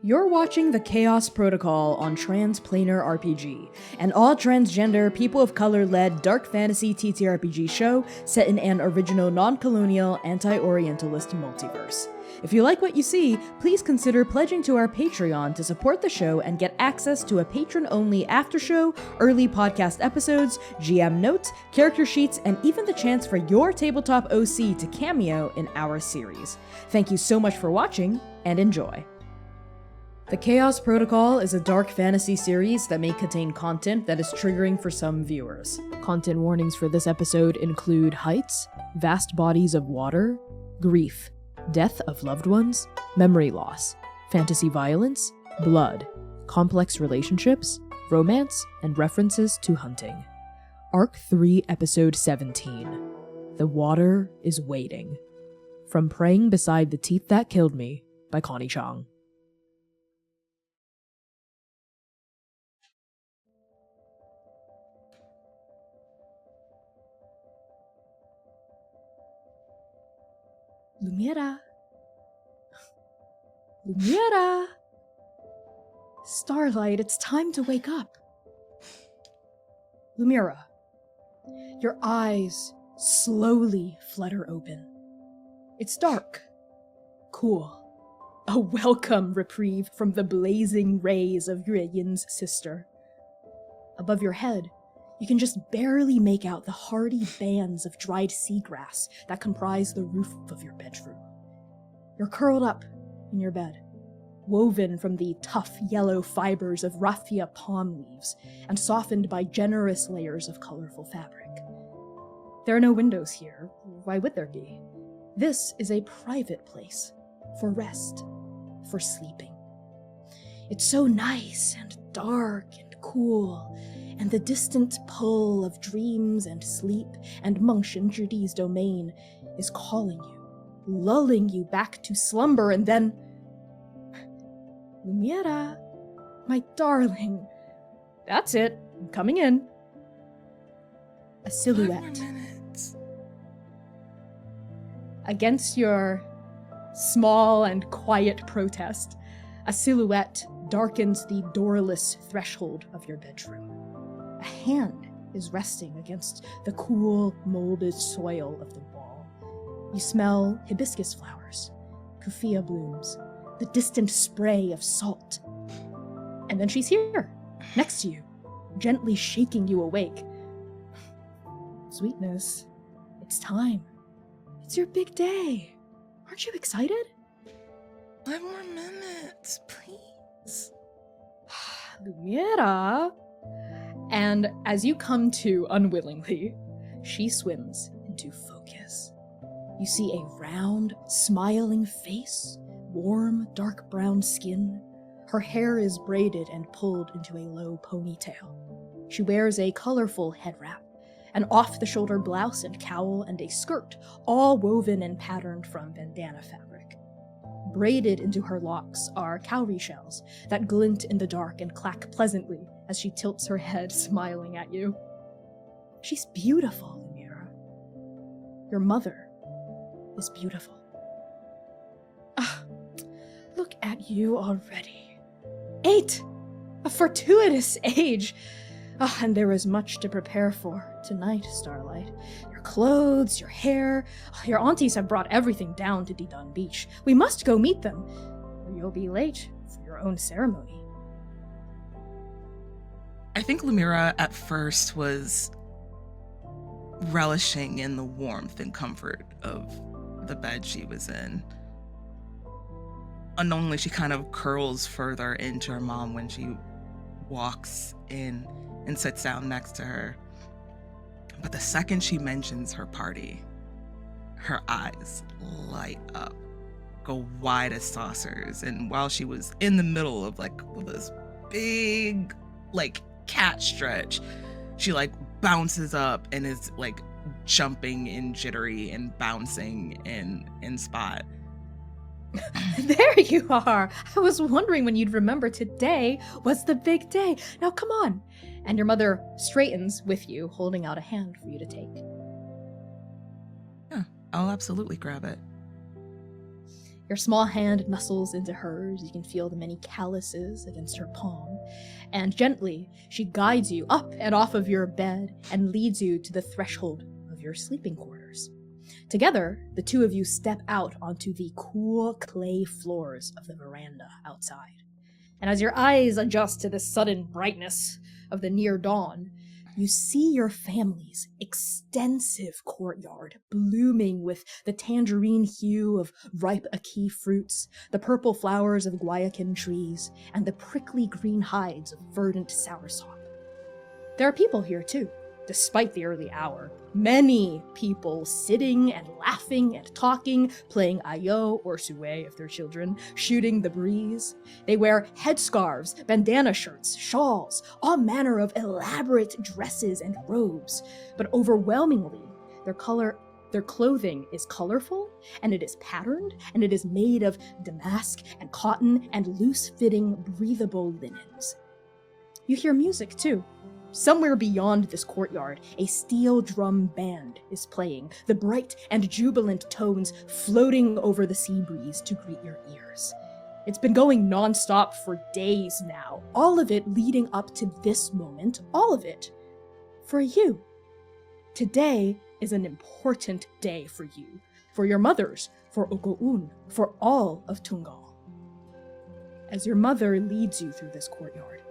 You're watching the Chaos Protocol on Transplanar RPG, an all-transgender, people of color-led dark fantasy TTRPG show set in an original non-colonial, anti-Orientalist multiverse. If you like what you see, please consider pledging to our Patreon to support the show and get access to a patron-only after-show, early podcast episodes, GM notes, character sheets, and even the chance for your tabletop OC to cameo in our series. Thank you so much for watching, and enjoy. The Chaos Protocol is a dark fantasy series that may contain content that is triggering for some viewers. Content warnings for this episode include heights, vast bodies of water, grief, death of loved ones, memory loss, fantasy violence, blood, complex relationships, romance, and references to hunting. Arc 3, Episode 17. The Water is Waiting. From Praying Beside the Teeth That Killed Me by Connie Chang. Lumièra. Lumièra! Starlight, it's time to wake up. Lumièra, your eyes slowly flutter open. It's dark. Cool. A welcome reprieve from the blazing rays of Yin's sister. Above your head, you can just barely make out the hardy bands of dried seagrass that comprise the roof of your bedroom. You're curled up in your bed, woven from the tough yellow fibers of raffia palm leaves and softened by generous layers of colorful fabric. There are no windows here. Why would there be? This is a private place for rest, for sleeping. It's so nice and dark and cool, and the distant pull of dreams and sleep and Mengchen Zhidi's domain is calling you, lulling you back to slumber, and then... Lumièra, my darling. That's it. I'm coming in. A silhouette. 5 more minutes. Against your small and quiet protest, a silhouette darkens the doorless threshold of your bedroom. A hand is resting against the cool, molded soil of the wall. You smell hibiscus flowers, kufia blooms, the distant spray of salt. And then she's here, next to you, gently shaking you awake. Sweetness, it's time. It's your big day. Aren't you excited? 5 more minutes, please. Lumièra. And as you come to unwillingly, she swims into focus. You see a round, smiling face, warm, dark brown skin. Her hair is braided and pulled into a low ponytail. She wears a colorful head wrap, an off-the-shoulder blouse and cowl, and a skirt, all woven and patterned from bandana fabric. Braided into her locks are cowrie shells that glint in the dark and clack pleasantly as she tilts her head, smiling at you. She's beautiful, Lumièra. Your mother is beautiful. Ah, look at you already. 8! A fortuitous age! Ah, and there is much to prepare for tonight, Starlight. Your clothes, your hair. Your aunties have brought everything down to Didon Beach. We must go meet them, or you'll be late for your own ceremony. I think Lumièra at first was relishing in the warmth and comfort of the bed she was in. Unknowingly, she kind of curls further into her mom when she walks in and sits down next to her. But the second she mentions her party, her eyes light up, go wide as saucers. And while she was in the middle of this big cat stretch, she bounces up and is jumping and jittery and bouncing in spot. There you are! I was wondering when you'd remember today was the big day. Now come on! And your mother straightens with you, holding out a hand for you to take. Yeah, I'll absolutely grab it. Your small hand nuzzles into hers. You can feel the many calluses against her palm. And gently, she guides you up and off of your bed and leads you to the threshold of your sleeping quarters. Together, the two of you step out onto the cool clay floors of the veranda outside. And as your eyes adjust to the sudden brightness of the near dawn, you see your family's extensive courtyard blooming with the tangerine hue of ripe ackee fruits, the purple flowers of guayaquil trees, and the prickly green hides of verdant soursop. There are people here too, despite the early hour. Many people sitting and laughing and talking, playing ayo or sue if they're children, shooting the breeze. They wear headscarves, bandana shirts, shawls, all manner of elaborate dresses and robes. But overwhelmingly, their clothing is colorful, and it is patterned, and it is made of damask and cotton and loose-fitting, breathable linens. You hear music too. Somewhere beyond this courtyard, a steel drum band is playing, the bright and jubilant tones floating over the sea breeze to greet your ears. It's been going non-stop for days now, all of it leading up to this moment, all of it for you. Today is an important day for you, for your mothers, for Oko'un, for all of Tungal. As your mother leads you through this courtyard,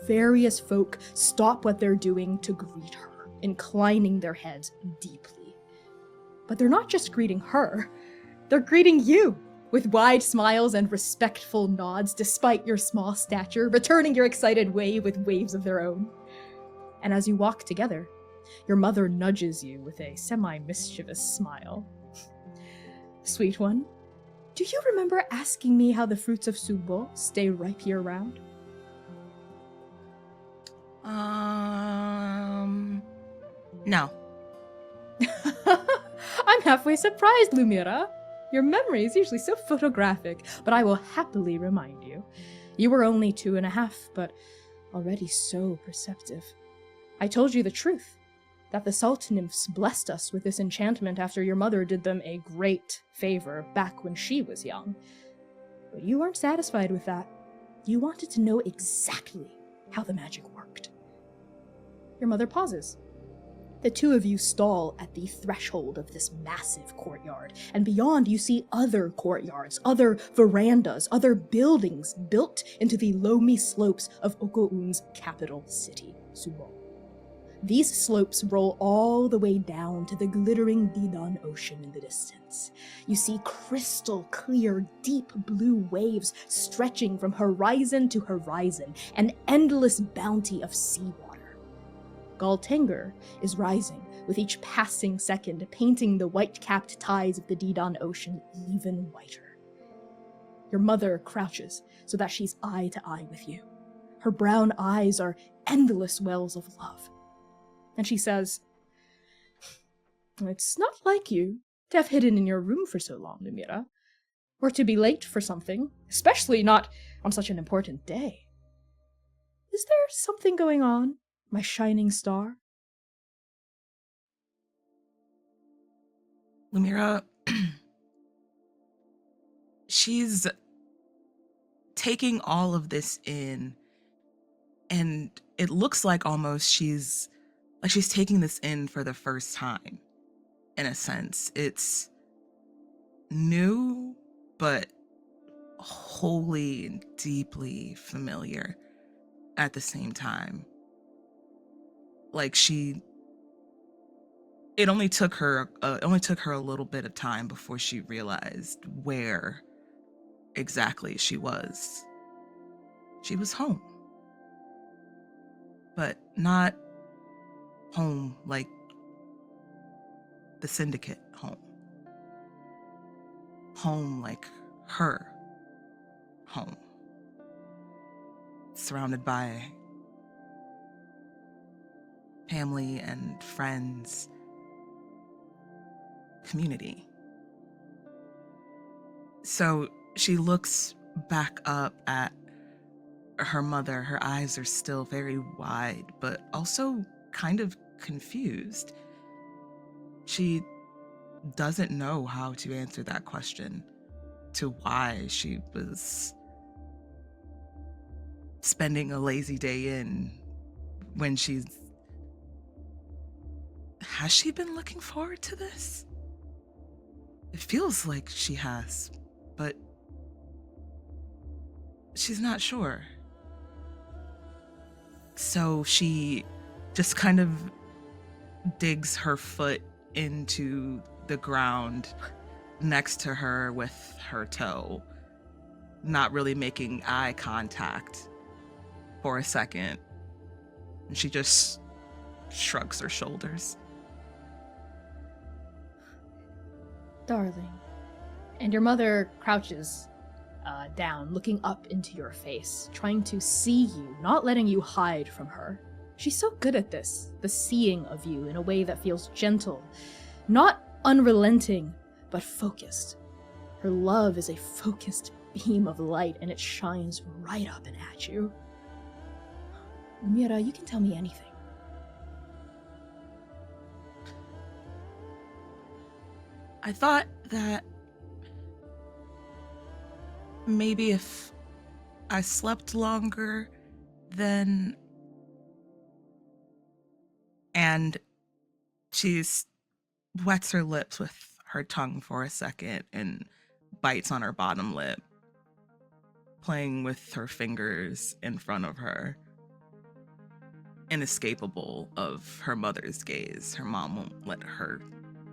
various folk stop what they're doing to greet her, inclining their heads deeply. But they're not just greeting her, they're greeting you, with wide smiles and respectful nods despite your small stature, returning your excited wave with waves of their own. And as you walk together, your mother nudges you with a semi-mischievous smile. Sweet one, do you remember asking me how the fruits of Sungbo stay ripe year-round? No. I'm halfway surprised, Lumièra. Your memory is usually so photographic, but I will happily remind you. You were only 2.5, but already so perceptive. I told you the truth, that the salt nymphs blessed us with this enchantment after your mother did them a great favor back when she was young. But you weren't satisfied with that. You wanted to know exactly how the magic worked. Your mother pauses. The two of you stall at the threshold of this massive courtyard, and beyond you see other courtyards, other verandas, other buildings built into the loamy slopes of Oko'un's capital city, Sungbo. These slopes roll all the way down to the glittering Didan Ocean in the distance. You see crystal clear, deep blue waves stretching from horizon to horizon, an endless bounty of seawater. Galtanger is rising with each passing second, painting the white-capped tides of the Didan Ocean even whiter. Your mother crouches so that she's eye to eye with you. Her brown eyes are endless wells of love. And she says, "It's not like you to have hidden in your room for so long, Lumièra, or to be late for something, especially not on such an important day. Is there something going on, my shining star?" Lumièra, she's taking all of this in, and it looks like almost she's taking this in for the first time, in a sense. It's new, but wholly and deeply familiar at the same time. Like it only took her a little bit of time before she realized where exactly she was. She was home, but not home like the syndicate home. Home like her home. Surrounded by family and friends, community. So she looks back up at her mother. Her eyes are still very wide, but also kind of confused. She doesn't know how to answer that question to why she was spending a lazy day in when has she been looking forward to this? It feels like she has, but she's not sure. So she just kind of digs her foot into the ground next to her with her toe, not really making eye contact for a second. And she just shrugs her shoulders. Darling. And your mother crouches down, looking up into your face, trying to see you, not letting you hide from her. She's so good at this, the seeing of you in a way that feels gentle, not unrelenting, but focused. Her love is a focused beam of light, and it shines right up and at you. Lumièra, you can tell me anything. I thought that maybe if I slept longer, then... And she wets her lips with her tongue for a second and bites on her bottom lip, playing with her fingers in front of her. Inescapable of her mother's gaze. Her mom won't let her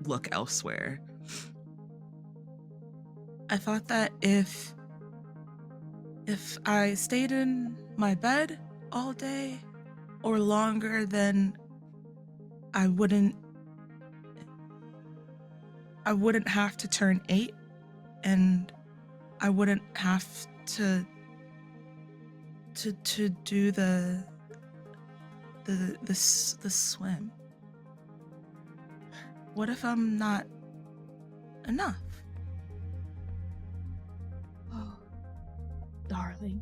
look elsewhere. I thought that if I stayed in my bed all day or longer, then I wouldn't have to turn 8, and I wouldn't have to do the swim. What if I'm not enough? Oh, darling.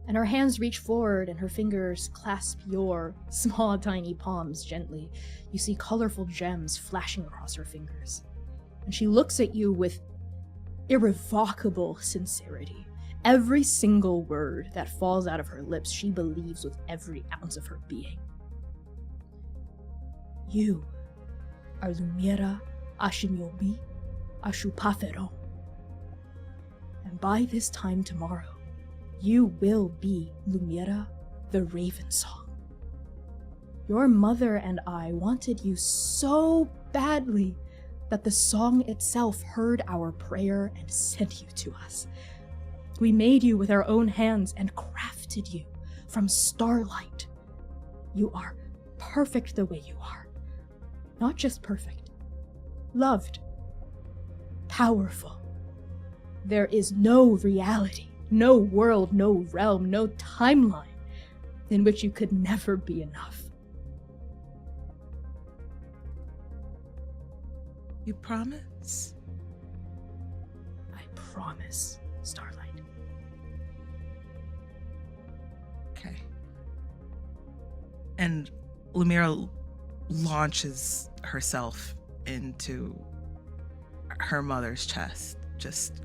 And her hands reach forward and her fingers clasp your small, tiny palms gently. You see colorful gems flashing across her fingers. And she looks at you with irrevocable sincerity. Every single word that falls out of her lips, she believes with every ounce of her being. You are Lumièra Aṣiyanbi Òṣùpáfẹ. And by this time tomorrow, you will be Lumièra the Raven Song. Your mother and I wanted you so badly that the song itself heard our prayer and sent you to us. We made you with our own hands and crafted you from starlight. You are perfect the way you are. Not just perfect, loved, powerful. There is no reality, no world, no realm, no timeline in which you could never be enough. You promise? I promise, Starlight. Okay. And Lumièra launches herself into her mother's chest, just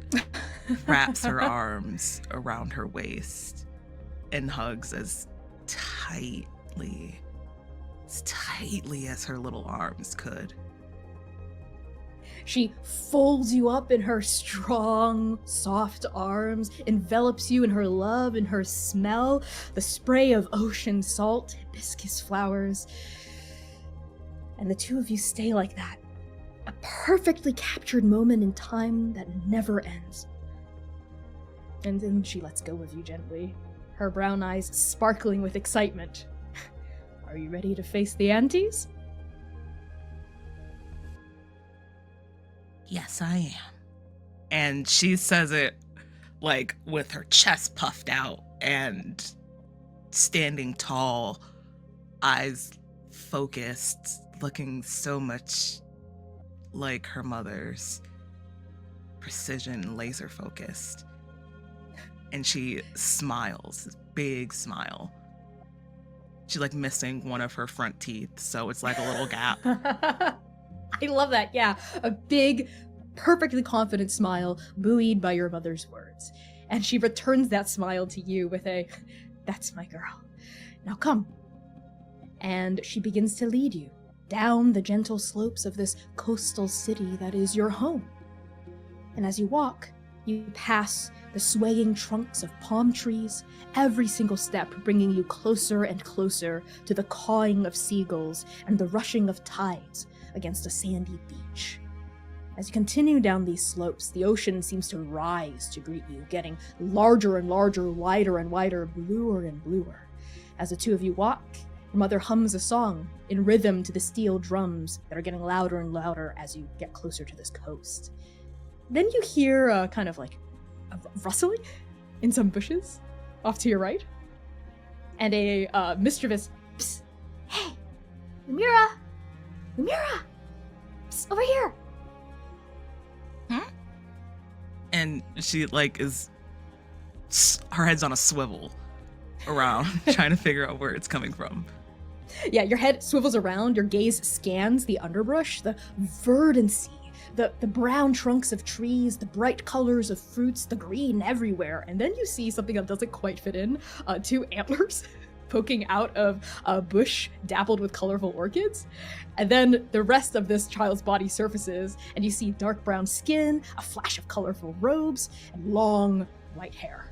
wraps her arms around her waist and hugs as tightly as her little arms could. She folds you up in her strong, soft arms, envelops you in her love and her smell, the spray of ocean salt, hibiscus flowers. And the two of you stay like that, a perfectly captured moment in time that never ends. And then she lets go of you gently, her brown eyes sparkling with excitement. Are you ready to face the Antes? Yes, I am. And she says it like with her chest puffed out and standing tall, eyes focused, looking so much like her mother's, precision, laser focused. And she smiles, this big smile. She's like missing one of her front teeth, so it's like a little gap. I love that, yeah. A big, perfectly confident smile, buoyed by your mother's words. And she returns that smile to you with a, "That's my girl. Now come." And she begins to lead you down the gentle slopes of this coastal city that is your home. And as you walk, you pass the swaying trunks of palm trees, every single step bringing you closer and closer to the cawing of seagulls and the rushing of tides against a sandy beach. As you continue down these slopes, the ocean seems to rise to greet you, getting larger and larger, wider and wider, bluer and bluer. As the two of you walk, your mother hums a song in rhythm to the steel drums that are getting louder and louder as you get closer to this coast. Then you hear a kind of like a rustling in some bushes off to your right, and a mischievous, "Psst, hey, Lumièra, psst, over here." And she her head's on a swivel around, trying to figure out where it's coming from. Yeah, your head swivels around, your gaze scans the underbrush, the verdancy, the brown trunks of trees, the bright colors of fruits, the green everywhere, and then you see something that doesn't quite fit in, 2 antlers poking out of a bush dappled with colorful orchids. And then the rest of this child's body surfaces, and you see dark brown skin, a flash of colorful robes, and long white hair.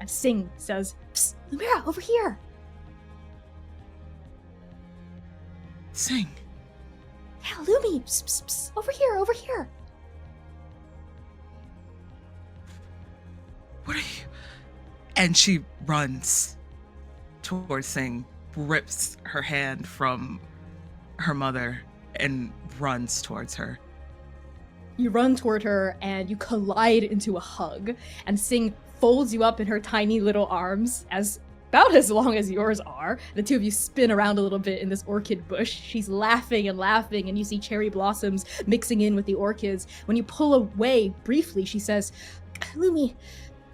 And Sing says, "Psst, Lumièra, over here." Sing. "Yeah, Lumi, psst, psst, psst, over here. What are you? And she runs towards Sing, rips her hand from her mother, and runs towards her. You run toward her, and you collide into a hug, and Sing folds you up in her tiny little arms, about as long as yours are. The two of you spin around a little bit in this orchid bush. She's laughing, and you see cherry blossoms mixing in with the orchids. When you pull away briefly, she says, "Lumi,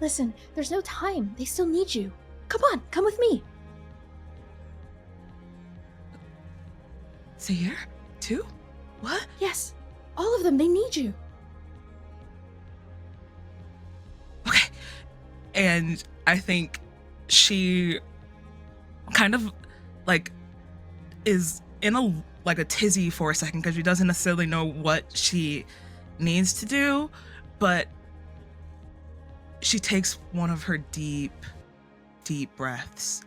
listen, there's no time. They still need you. Come on, come with me." Seir? Too? What? "Yes, all of them, they need you." Okay. And I think she kind of is in a tizzy for a second because she doesn't necessarily know what she needs to do, but she takes one of her deep breaths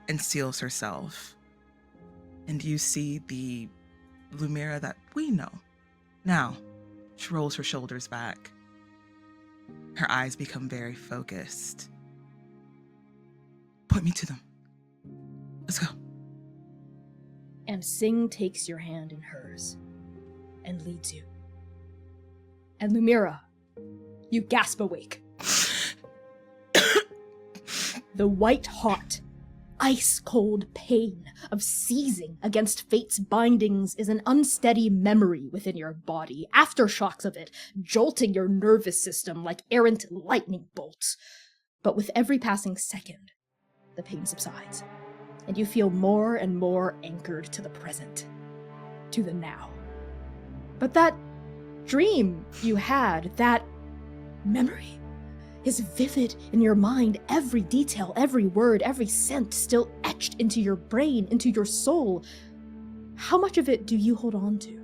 and steels herself. And you see the Lumièra that we know. Now, she rolls her shoulders back. Her eyes become very focused. Point me to them. Let's go. And Sing takes your hand in hers and leads you. And Lumièra, you gasp awake. The white-hot, ice-cold pain of seizing against fate's bindings is an unsteady memory within your body, aftershocks of it jolting your nervous system like errant lightning bolts. But with every passing second, the pain subsides, and you feel more and more anchored to the present, to the now. But that dream you had, that memory, is vivid in your mind, every detail, every word, every scent still etched into your brain, into your soul. How much of it do you hold on to?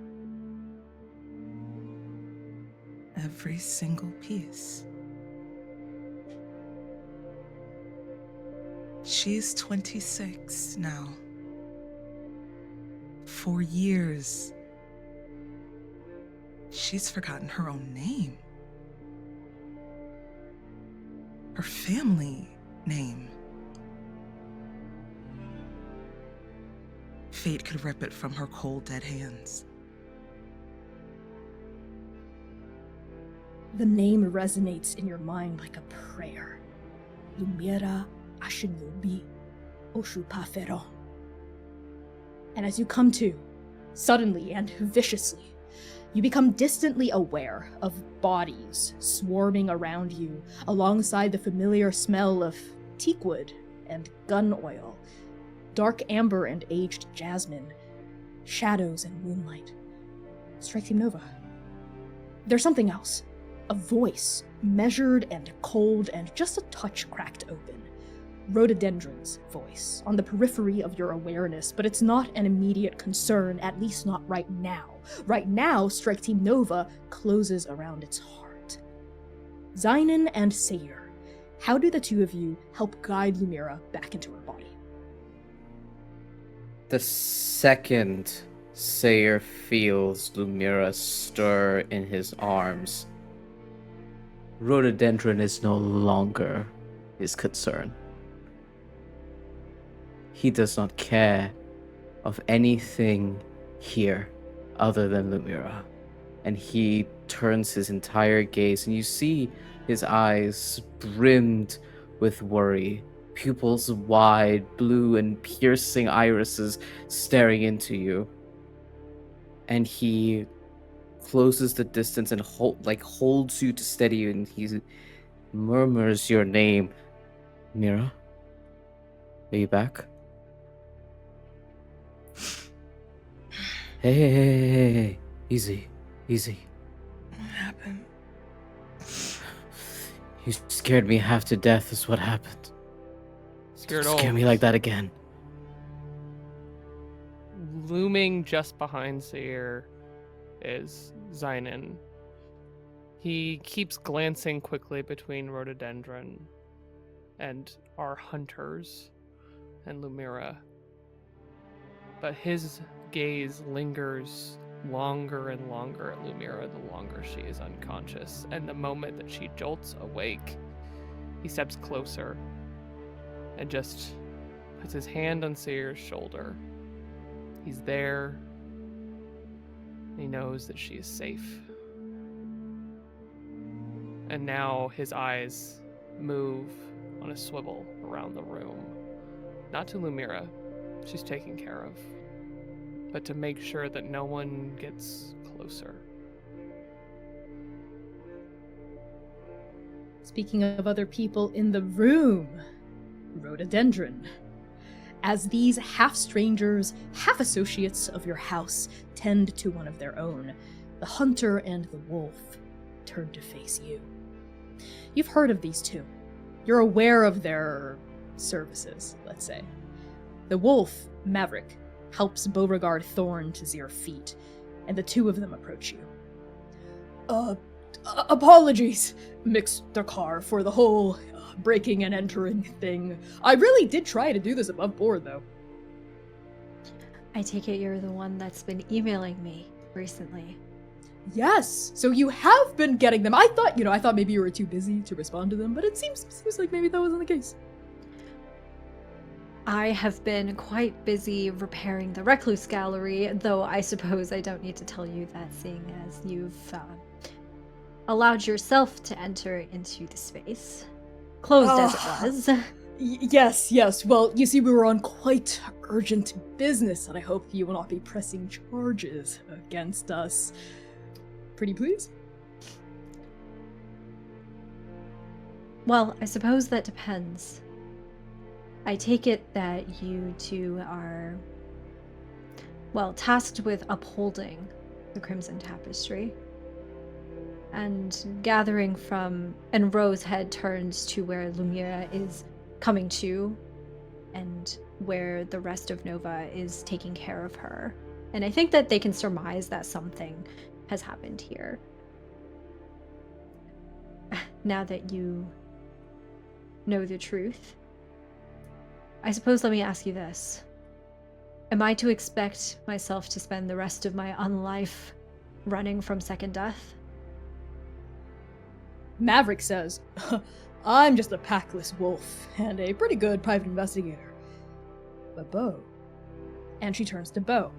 Every single piece. She's 26 now. For years, she's forgotten her own name. Her family name. Fate could rip it from her cold, dead hands. The name resonates in your mind like a prayer. Lumièra Aṣiyanbi Òṣùpáfẹ. And as you come to, suddenly and viciously, you become distantly aware of bodies swarming around you, alongside the familiar smell of teakwood and gun oil, dark amber and aged jasmine, shadows and moonlight. Strike Team Nova. there's something else. A voice, measured and cold and just a touch cracked open. Rhododendron's voice, on the periphery of your awareness, but it's not an immediate concern, at least not right now. Right now, Strike Team Nova closes around its heart. Xainan and Seir, how do the two of you help guide Lumièra back into her body? The second Seir feels Lumièra stir in his arms, Rhododendron is no longer his concern. He does not care of anything here other than Lumièra. And he turns his entire gaze, and you see his eyes brimmed with worry, pupils wide, blue and piercing irises staring into you. And he closes the distance and holds you to steady you, and he murmurs your name. Mira, are you back? Hey, easy. What happened? You scared me half to death is what happened. Scared Don't scare me like that again. Looming just behind Seir is Xainan. He keeps glancing quickly between Rhododendron and our hunters and Lumièra. But his gaze lingers longer and longer at Lumièra the longer she is unconscious. And the moment that she jolts awake, he steps closer and just puts his hand on Seir's shoulder. He's there. He knows that she is safe. And now his eyes move on a swivel around the room. Not to Lumièra, she's taken care of, but to make sure that no one gets closer. Speaking of other people in the room, Rhododendron. As these half-strangers, half-associates of your house tend to one of their own, the hunter and the wolf turn to face you. You've heard of these two. You're aware of their services, let's say. The wolf, Maverick, helps Beauregard Thorn to their feet, and the two of them approach you. Apologies, Mix Thakrar, for the whole breaking and entering thing. I really did try to do this above board, though. I take it you're the one that's been emailing me recently. Yes, so you have been getting them. I thought maybe you were too busy to respond to them, but it seems like maybe that wasn't the case. I have been quite busy repairing the Recluse Gallery, though I suppose I don't need to tell you that, seeing as you've allowed yourself to enter into the space. Closed as it was. Yes. Well, you see, we were on quite urgent business, and I hope you will not be pressing charges against us. Pretty please? Well, I suppose that depends. I take it that you two are, tasked with upholding the Crimson Tapestry. And gathering from, and Rose's head turns to where Lumièra is coming to, and where the rest of Nova is taking care of her. And I think that they can surmise that something has happened here. Now that you know the truth, I suppose let me ask you this. Am I to expect myself to spend the rest of my unlife running from second death? Maverick says, I'm just a packless wolf and a pretty good private investigator. But Beau. And she turns to Beau,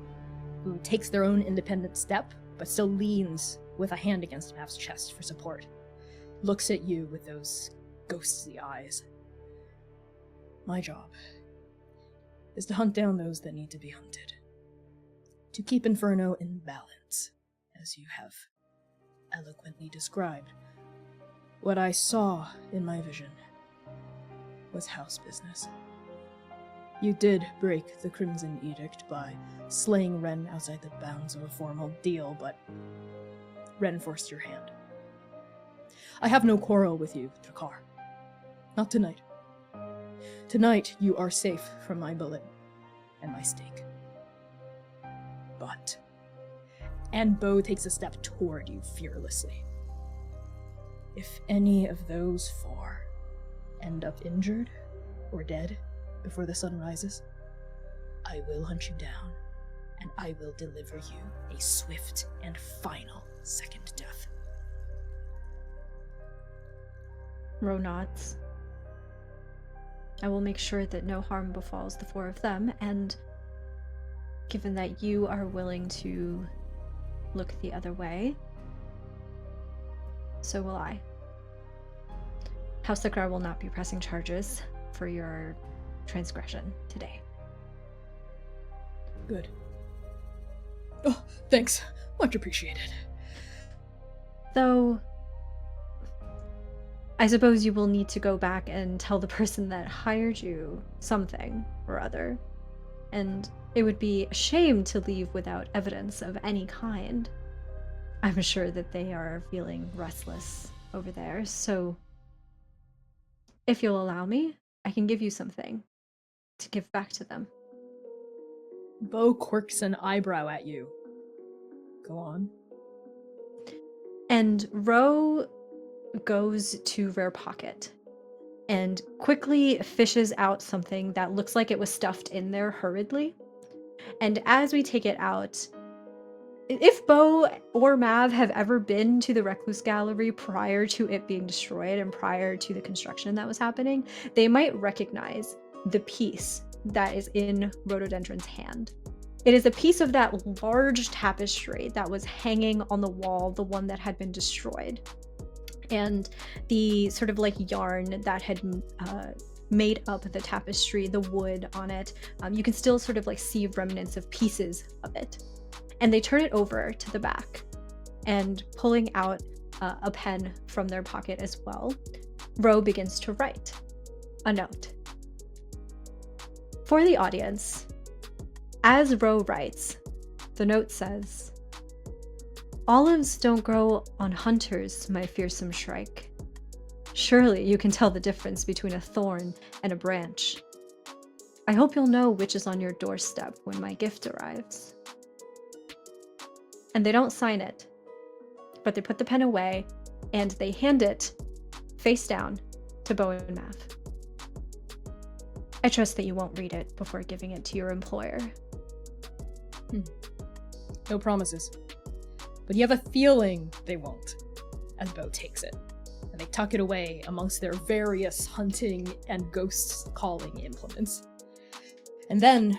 who takes their own independent step, but still leans with a hand against Mav's chest for support. Looks at you with those ghostly eyes. My job is to hunt down those that need to be hunted. To keep Inferno in balance, as you have eloquently described. What I saw in my vision was house business. You did break the Crimson Edict by slaying Ren outside the bounds of a formal deal, but reinforced your hand. I have no quarrel with you, Thakrar. Not tonight. Tonight, you are safe from my bullet and my stake. But... And Bo takes a step toward you fearlessly. If any of those four end up injured or dead before the sun rises, I will hunt you down, and I will deliver you a swift and final second death. Ro nods. I will make sure that no harm befalls the four of them, and given that you are willing to look the other way, so will I. House Thakrar will not be pressing charges for your transgression today. Good. Oh, thanks. Much appreciated. Though, I suppose you will need to go back and tell the person that hired you something or other. And it would be a shame to leave without evidence of any kind. I'm sure that they are feeling restless over there, so if you'll allow me, I can give you something to give back to them. Bo quirks an eyebrow at you. Go on. And Ro goes to Rare Pocket and quickly fishes out something that looks like it was stuffed in there hurriedly. And as we take it out, if Bo or Mav have ever been to the Recluse Gallery prior to it being destroyed and prior to the construction that was happening, they might recognize the piece that is in Rhododendron's hand. It is a piece of that large tapestry that was hanging on the wall, the one that had been destroyed. And the sort of like yarn that had made up the tapestry, the wood on it, you can still sort of like see remnants of pieces of it. And they turn it over to the back, and pulling out a pen from their pocket as well, Ro begins to write a note. For the audience, as Ro writes, the note says, "Olives don't grow on hunters, my fearsome shrike. Surely you can tell the difference between a thorn and a branch. I hope you'll know which is on your doorstep when my gift arrives." And they don't sign it, but they put the pen away and they hand it face down to Bo and Mav. I trust that you won't read it before giving it to your employer. No promises. But you have a feeling they won't, as Bo takes it. And they tuck it away amongst their various hunting and ghost calling implements. And then,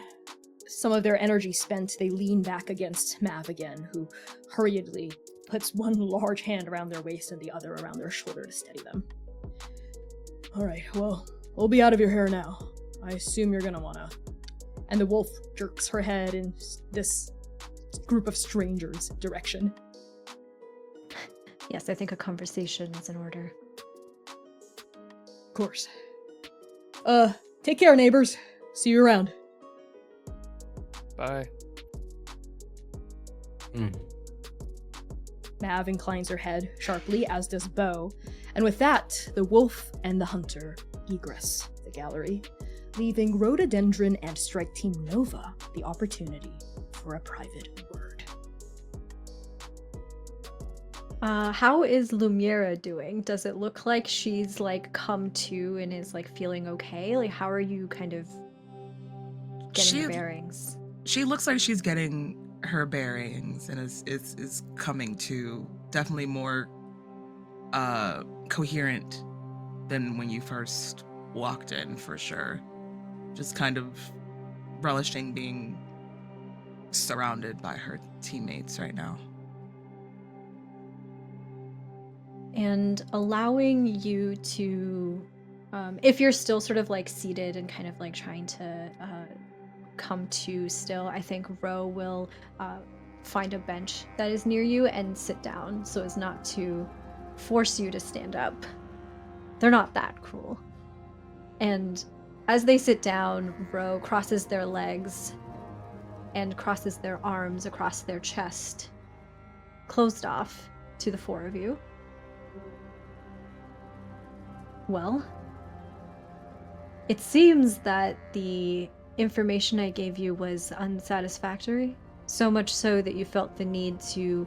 some of their energy spent, they lean back against Mav again, who hurriedly puts one large hand around their waist and the other around their shoulder to steady them. Alright, well, we'll be out of your hair now. I assume you're gonna wanna... And the wolf jerks her head in this group of strangers' direction. Yes, I think a conversation is in order. Of course. Take care, neighbors. See you around. Bye. Mav inclines her head sharply, as does Bo, and with that, the wolf and the hunter egress the gallery, leaving Rhododendron and Strike Team Nova the opportunity for a private word. How is Lumièra doing? Does it look like she's like come to and is like feeling okay? Like, how are you kind of getting your bearings? She looks like she's getting her bearings and is coming to, definitely more coherent than when you first walked in, for sure. Just kind of relishing being surrounded by her teammates right now. And allowing you to, if you're still sort of like seated and kind of like trying to come to still, I think Ro will find a bench that is near you and sit down so as not to force you to stand up. They're not that cruel. And as they sit down, Ro crosses their legs and crosses their arms across their chest, closed off, to the four of you. Well, it seems that the information I gave you was unsatisfactory, so much so that you felt the need to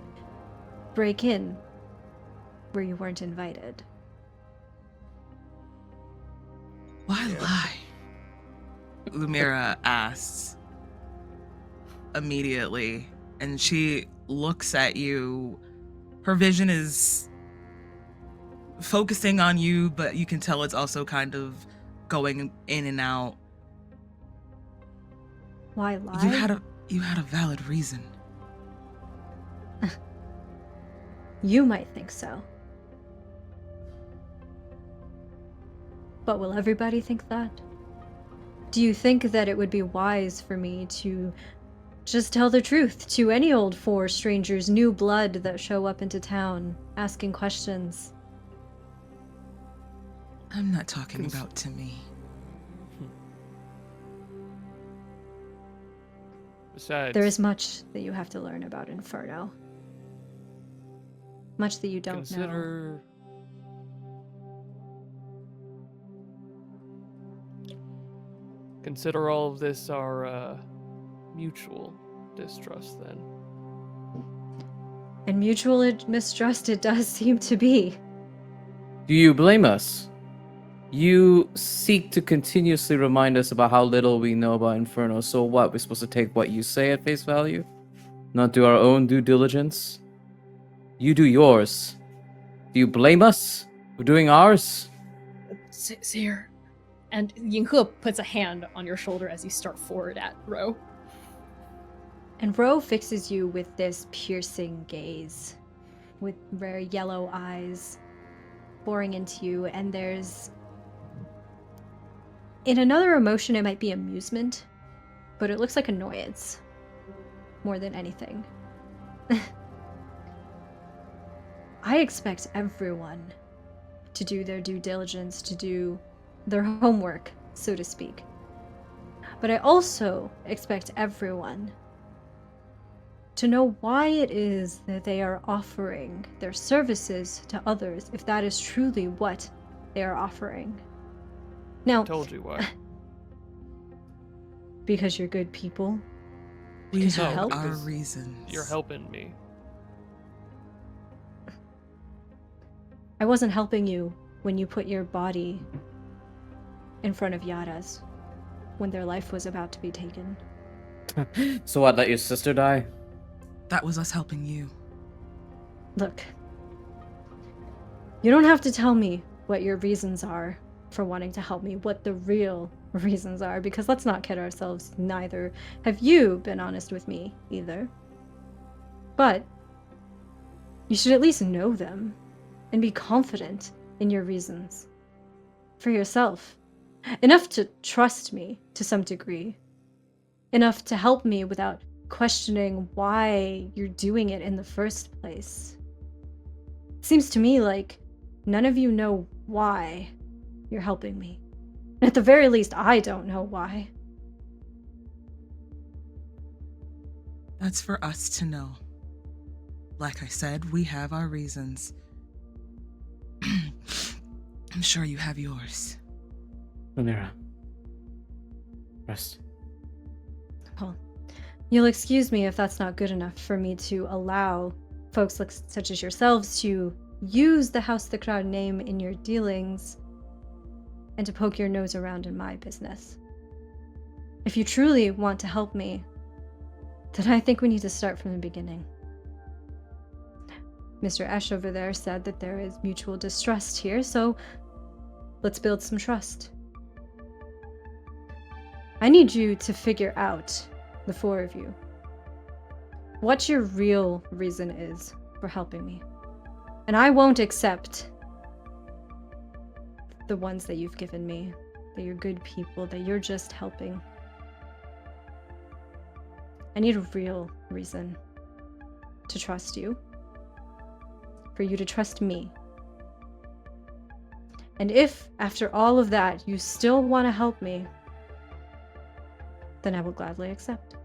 break in where you weren't invited. Why lie? Lumièra asks immediately, and she looks at you. Her vision is focusing on you, but you can tell it's also kind of going in and out. Why lie? You had a valid reason. You might think so. But will everybody think that? Do you think that it would be wise for me to just tell the truth to any old four strangers, new blood that show up into town, asking questions? I'm not talking about to me. Besides, There is much that you have to learn about Inferno. Much that you don't know. Consider all of this our mutual distrust, then. And mutual mistrust it does seem to be. Do you blame us? You seek to continuously remind us about how little we know about Inferno, so what? We're supposed to take what you say at face value? Not do our own due diligence? You do yours. Do you blame us for doing ours? Seir. And Yinghe puts a hand on your shoulder as you start forward at Ro. And Ro fixes you with this piercing gaze, with rare yellow eyes boring into you, and there's... In another emotion, it might be amusement, but it looks like annoyance, more than anything. I expect everyone to do their due diligence, to do their homework, so to speak. But I also expect everyone to know why it is that they are offering their services to others, if that is truly what they are offering. Now, I told you why. because you're good people. We Because you have help? our Because reasons. You're helping me. I wasn't helping you when you put your body in front of Yara's, when their life was about to be taken. So what, let your sister die? That was us helping you. Look, you don't have to tell me what your reasons are for wanting to help me, what the real reasons are, because let's not kid ourselves, neither have you been honest with me either. But you should at least know them and be confident in your reasons for yourself. Enough to trust me to some degree. Enough to help me without questioning why you're doing it in the first place. Seems to me like none of you know why you're helping me. At the very least, I don't know why. That's for us to know. Like I said, we have our reasons. I'm sure you have yours. Lumièra. Rest. Well, you'll excuse me if that's not good enough for me to allow folks such as yourselves to use the House Thakrar name in your dealings and to poke your nose around in my business. If you truly want to help me, then I think we need to start from the beginning. Mr. Esch over there said that there is mutual distrust here, so let's build some trust. I need you to figure out, the four of you, what your real reason is for helping me. And I won't accept the ones that you've given me, that you're good people, that you're just helping. I need a real reason to trust you, for you to trust me. And if, after all of that, you still want to help me, then I will gladly accept.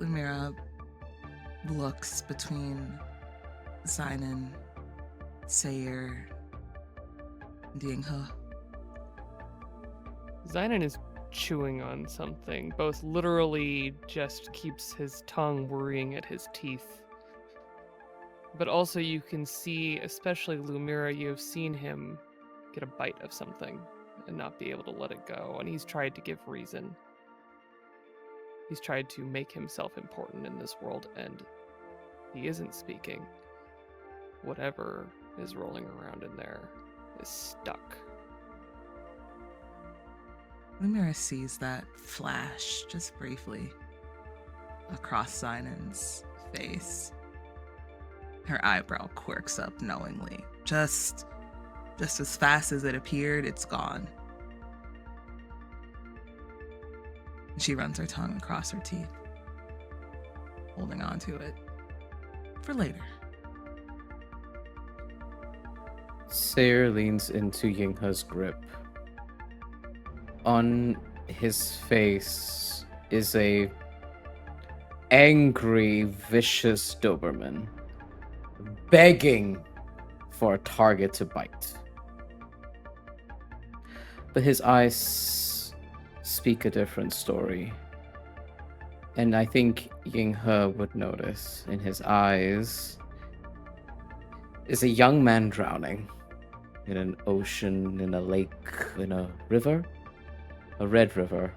Lumièra looks between Xainan, Seir, and Yinghe. Xainan is chewing on something, both literally just keeps his tongue worrying at his teeth. But also you can see, especially Lumièra, you have seen him get a bite of something and not be able to let it go. And he's tried to give reason. He's tried to make himself important in this world, and he isn't speaking. Whatever is rolling around in there is stuck. Lumièra sees that flash just briefly across Xainan's face. Her eyebrow quirks up knowingly. Just as fast as it appeared, it's gone. And she runs her tongue across her teeth, holding on to it for later. Seir leans into Yinghe's grip. On his face is a angry, vicious Doberman, begging for a target to bite. But his eyes speak a different story. And I think Yinghe would notice in his eyes is a young man drowning in an ocean, in a lake, in a river, a red river.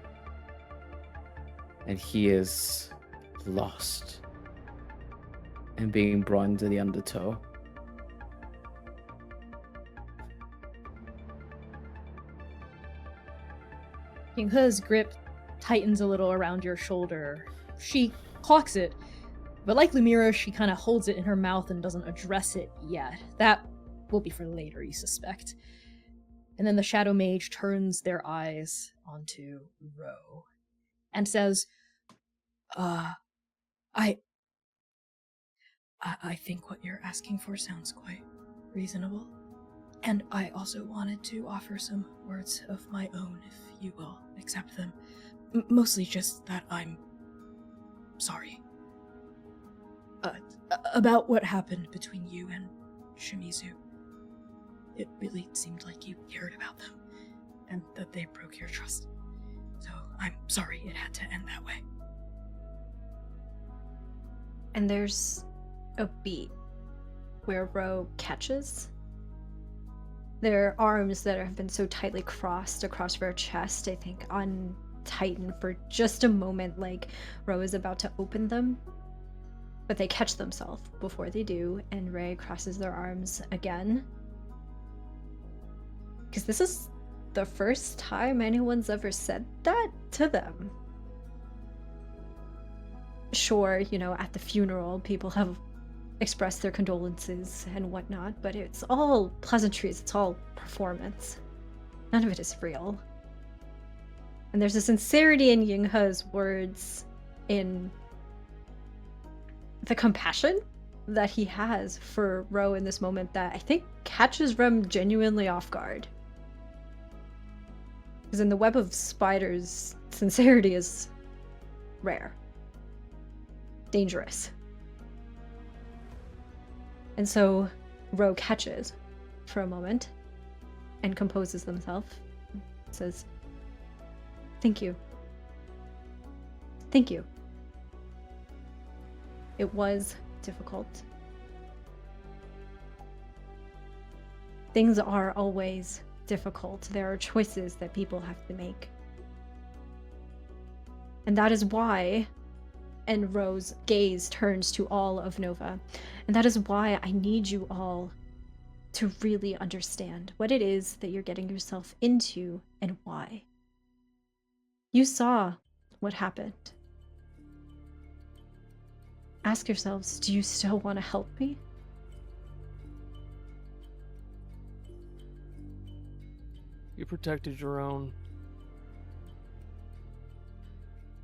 And he is lost and being brought into the undertow. Yinghe's grip tightens a little around your shoulder. She clocks it, but like Lumièra, she kind of holds it in her mouth and doesn't address it yet. That will be for later, you suspect. And then the Shadow Mage turns their eyes onto Ro and says, I think what you're asking for sounds quite reasonable. And I also wanted to offer some words of my own, if you will accept them. Mostly just that I'm sorry. About what happened between you and Shimizu. It really seemed like you cared about them, and that they broke your trust. So I'm sorry it had to end that way. And there's a beat where Ro catches their arms that have been so tightly crossed across her chest, I think, untighten for just a moment, like Ro is about to open them. But they catch themselves before they do, and Ray crosses their arms again. Because this is the first time anyone's ever said that to them. Sure, you know, at the funeral, people have expressed their condolences and whatnot, but it's all pleasantries, it's all performance. None of it is real. And there's a sincerity in Yinghe's words, in the compassion that he has for Ro in this moment, that I think catches Rem genuinely off guard. Because in the web of spiders, sincerity is rare. Dangerous. And so Ro catches for a moment and composes himself. Says, "Thank you. Thank you. It was difficult. Things are always difficult. There are choices that people have to make. And that is why," and Ro's gaze turns to all of Nova, "and that is why I need you all to really understand what it is that you're getting yourself into and why. You saw what happened. Ask yourselves, do you still want to help me?" You protected your own.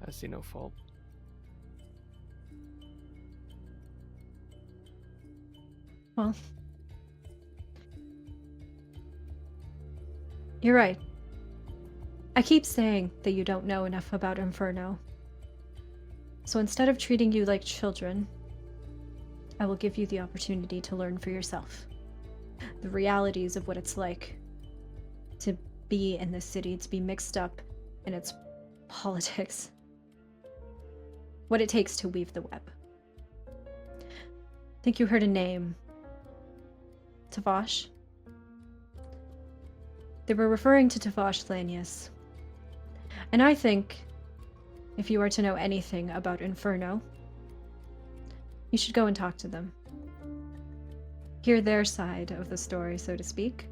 I see no fault. Well, you're right. I keep saying that you don't know enough about Inferno. So instead of treating you like children, I will give you the opportunity to learn for yourself the realities of what it's like to be in this city, to be mixed up in its politics, what it takes to weave the web. I think you heard a name. Tavash? They were referring to Tavash Lanius. And I think, if you are to know anything about Inferno, you should go and talk to them. Hear their side of the story, so to speak.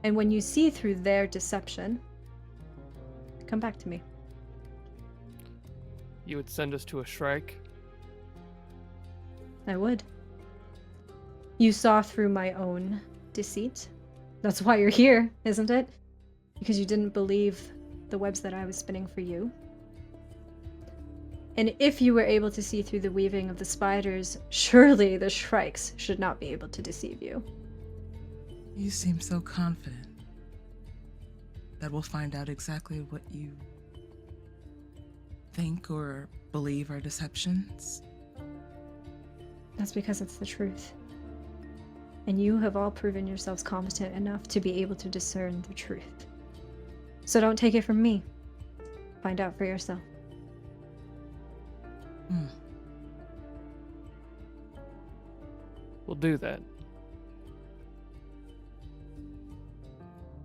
And when you see through their deception, come back to me. You would send us to a shrike? I would. You saw through my own deceit. That's why you're here, isn't it? Because you didn't believe the webs that I was spinning for you. And if you were able to see through the weaving of the spiders, surely the shrikes should not be able to deceive you. You seem so confident that we'll find out exactly what you think or believe are deceptions. That's because it's the truth. And you have all proven yourselves competent enough to be able to discern the truth. So don't take it from me. Find out for yourself. We'll do that.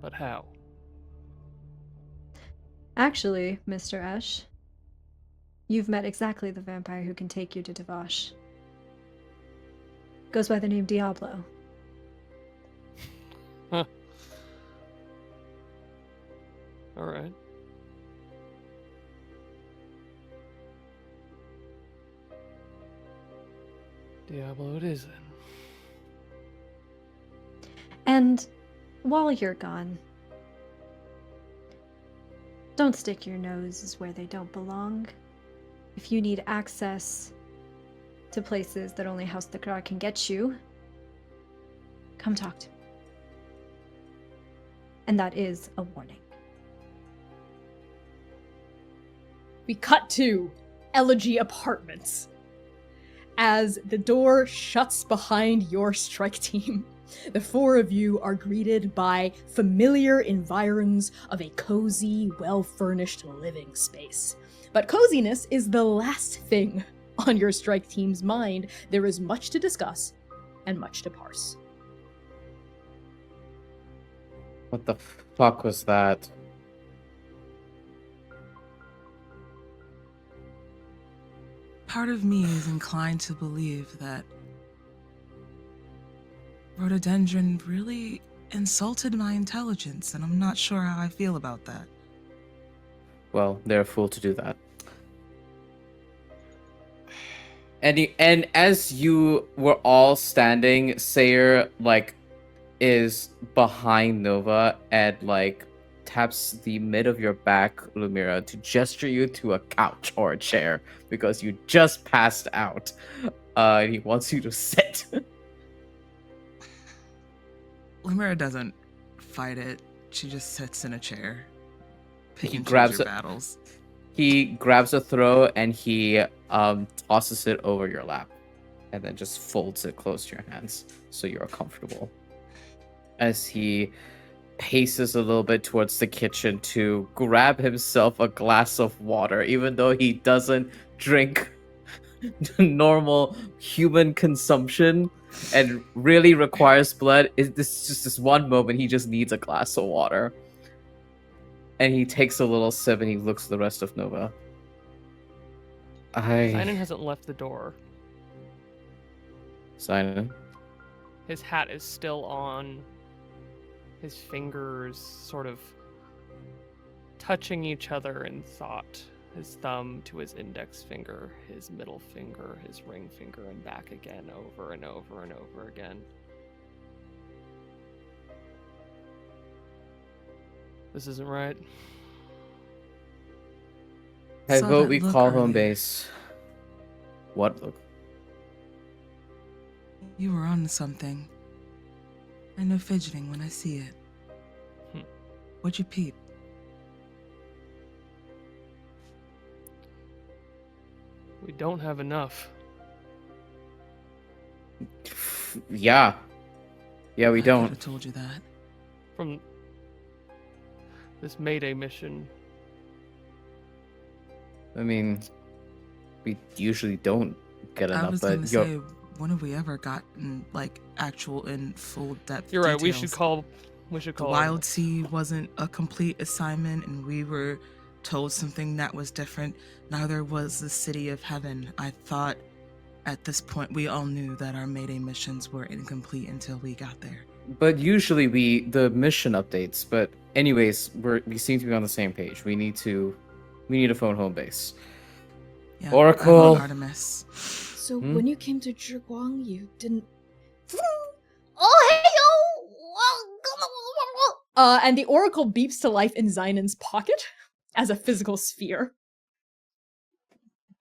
But how? Actually, Mr. Esch, you've met exactly the vampire who can take you to Tavash. Goes by the name Diablo. Huh. Alright. Diablo it is then. And while you're gone, don't stick your noses where they don't belong. If you need access to places that only House Thakrar can get you, come talk to me. And that is a warning. We cut to Elegy Apartments. As the door shuts behind your strike team, the four of you are greeted by familiar environs of a cozy, well-furnished living space. But coziness is the last thing on your strike team's mind. There is much to discuss and much to parse. What the fuck was that? Part of me is inclined to believe that Rhododendron really insulted my intelligence, and I'm not sure how I feel about that. Well, they're a fool to do that. And as you were all standing, Seir, is behind Nova and, taps the mid of your back, Lumièra, to gesture you to a couch or a chair because you just passed out. And he wants you to sit. Lumièra doesn't fight it. She just sits in a chair. He grabs your battles. He grabs a throw and he tosses it over your lap, and then just folds it close to your hands so you're comfortable. As he paces a little bit towards the kitchen to grab himself a glass of water, even though he doesn't drink normal human consumption and really requires blood. This is just this one moment he just needs a glass of water. And he takes a little sip and he looks at the rest of Nova. Xainan hasn't left the door. Xainan? His hat is still on. His fingers sort of touching each other in thought. His thumb to his index finger, his middle finger, his ring finger, and back again over and over and over again. This isn't right. I Saw vote that we look call home earlier. base. What look? You were on something. I know fidgeting when I see it. What'd you peep? We don't have enough. Yeah. Yeah, we I could don't. have told you that. From this Mayday mission. I mean, we usually don't get I enough, was but gonna say, when have we ever gotten like actual in full depth? You're right. Details? We should call. The Wild Sea wasn't a complete assignment, and we were told something that was different. Neither was the City of Heaven. I thought at this point we all knew that our Mayday missions were incomplete until we got there. But usually the mission updates. But anyways, we seem to be on the same page. We need to phone home base. Yeah, Oracle. I want Artemis. So when you came to Zhiguang, you didn't. Oh, hey, And the oracle beeps to life in Xainan's pocket as a physical sphere.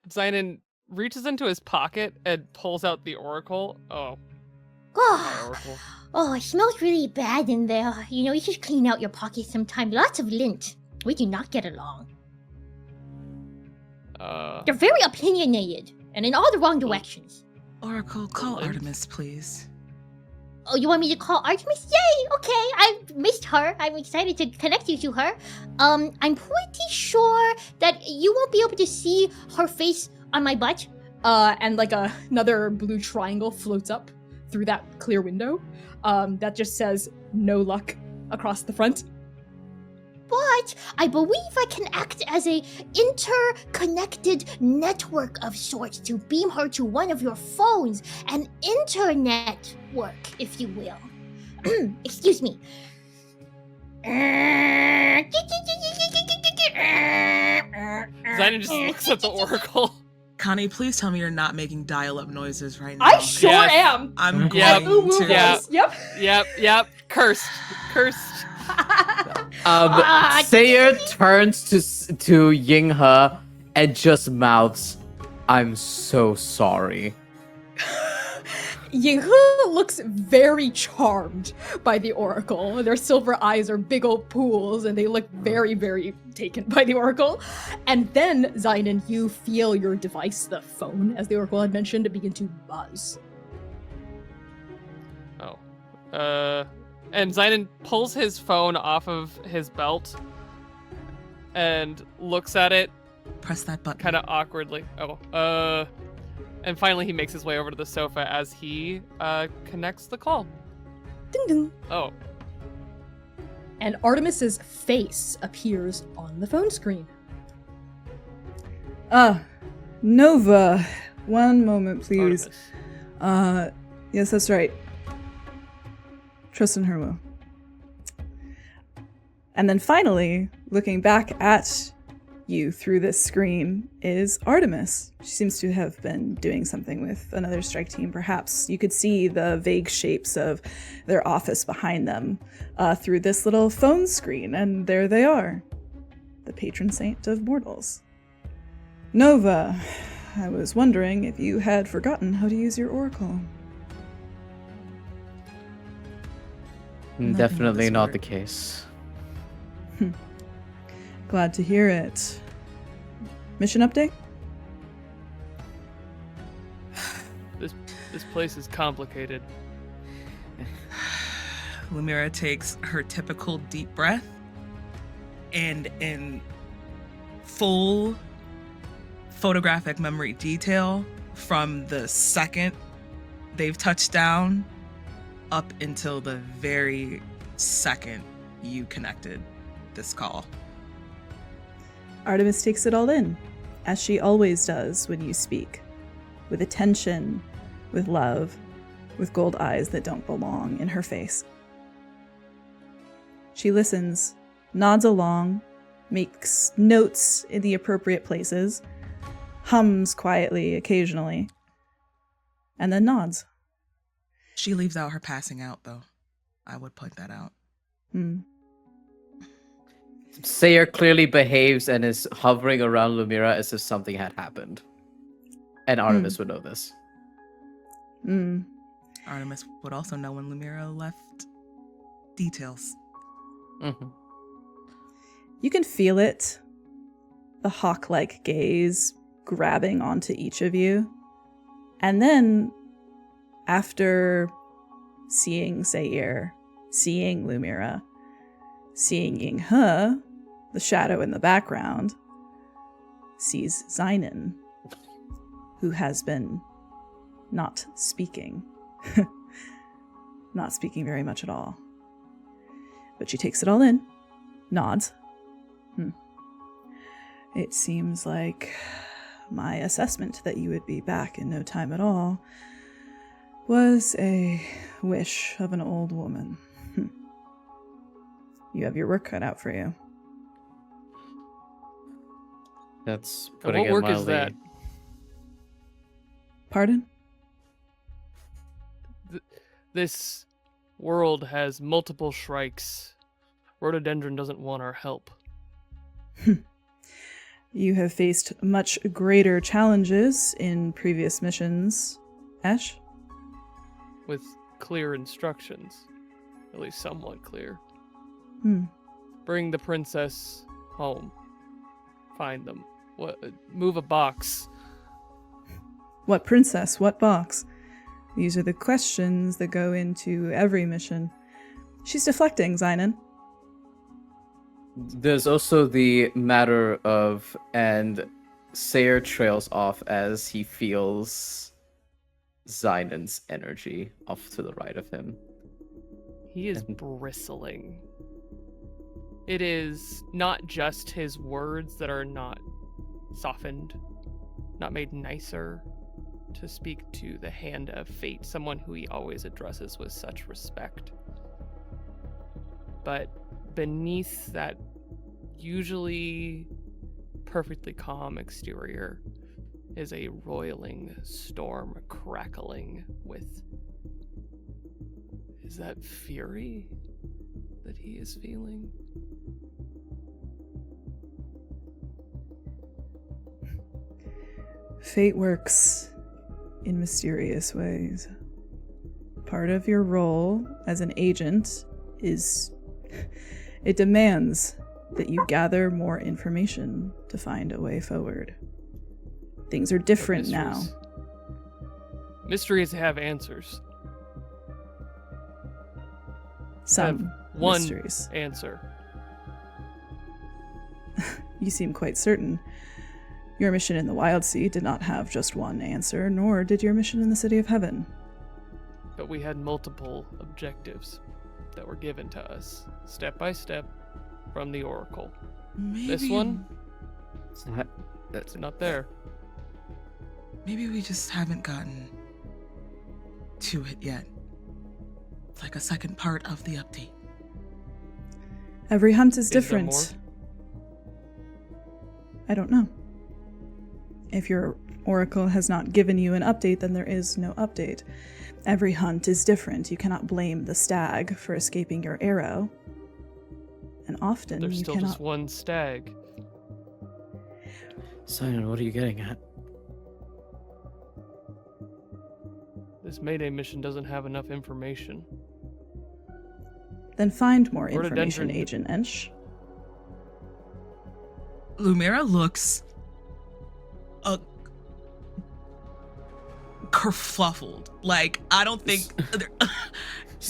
Xainan reaches into his pocket and pulls out the oracle. Oh, hi, oracle. Oh, it smells really bad in there. You know, you should clean out your pocket sometime. Lots of lint. We do not get along. You're very opinionated and in all the wrong directions. Oracle, call Lint? Artemis, please. Oh, you want me to call Artemis? Yay! Okay, I missed her. I'm excited to connect you to her. I'm pretty sure that you won't be able to see her face on my butt. And like another blue triangle floats up through that clear window. That just says "no luck" across the front. But I believe I can act as a interconnected network of sorts to beam her to one of your phones. An internet work, if you will. Excuse me. Xainan just looks at the oracle. Connie, please tell me you're not making dial-up noises right now. I sure Yes. am. I'm Yep. going to. Yeah. Yep. Yep. Cursed. Seir turns to Yinghe and just mouths, "I'm so sorry." Yinghe looks very charmed by the oracle. Their silver eyes are big old pools, and they look very, very taken by the oracle. And then, Xainan, you feel your device, the phone, as the oracle had mentioned, begin to buzz. Oh. And Xainan pulls his phone off of his belt and looks at it Press that button. kind of awkwardly. And finally he makes his way over to the sofa as he connects the call. Ding ding. Oh. And Artemis's face appears on the phone screen. Nova. One moment, please. Artemis. Yes, that's right. Trust in her will. And then finally, looking back at you through this screen is Artemis. She seems to have been doing something with another strike team, perhaps. You could see the vague shapes of their office behind them through this little phone screen, and there they are. The patron saint of mortals. Nova, I was wondering if you had forgotten how to use your oracle. Nothing Definitely of not the the case. Glad to hear it. Mission update? This place is complicated. Lumièra takes her typical deep breath, and in full photographic memory detail from the second they've touched down up until the very second you connected this call. Artemis takes it all in, as she always does when you speak, with attention, with love, with gold eyes that don't belong in her face. She listens, nods along, makes notes in the appropriate places, hums quietly occasionally, and then nods. She leaves out her passing out, though. I would point that out. Seir clearly behaves and is hovering around Lumièra as if something had happened. And Artemis would know this. Artemis would also know when Lumièra left details. You can feel it. The hawk-like gaze grabbing onto each of you. And then, after seeing Seir, seeing Lumièra, seeing Ying-he, the shadow in the background, sees Xainan, who has been not speaking. Not speaking very much at all. But she takes it all in, nods. It seems like my assessment that you would be back in no time at all was a wish of an old woman. You have your work cut out for you. That's And putting what it work mildly. is that? Pardon? This world has multiple shrikes. Rhododendron doesn't want our help. You have faced much greater challenges in previous missions, Esch. With clear instructions. At least somewhat clear. Bring the princess home. Find them. Move a box. What princess? What box? These are the questions that go into every mission. She's deflecting, Xainan. There's also the matter of, and Seir trails off as he feels Xainan's energy off to the right of him. He is bristling. It is not just his words that are not softened, not made nicer to speak to the hand of fate, someone who he always addresses with such respect. But beneath that usually perfectly calm exterior is a roiling storm crackling with... Is that fury that he is feeling? Fate works in mysterious ways. Part of your role as an agent is... it demands that you gather more information to find a way forward. Things are different now. Mysteries have answers. Some Have one mysteries. answer. You seem quite certain. Your mission in the Wild Sea did not have just one answer, nor did your mission in the City of Heaven. But we had multiple objectives that were given to us, step by step, from the Oracle. Maybe This one, That's it's not there. Maybe we just haven't gotten to it yet. It's like a second part of the update. Every hunt is there different. more? I don't know. If your Oracle has not given you an update, then there is no update. Every hunt is different. You cannot blame the stag for escaping your arrow. And often There's you still cannot... just one stag. Xainan, what are you getting at? This Mayday mission doesn't have enough information. Then find more Rhododendron- information, Agent Esch. Lumièra looks kerfluffled. Like, I don't think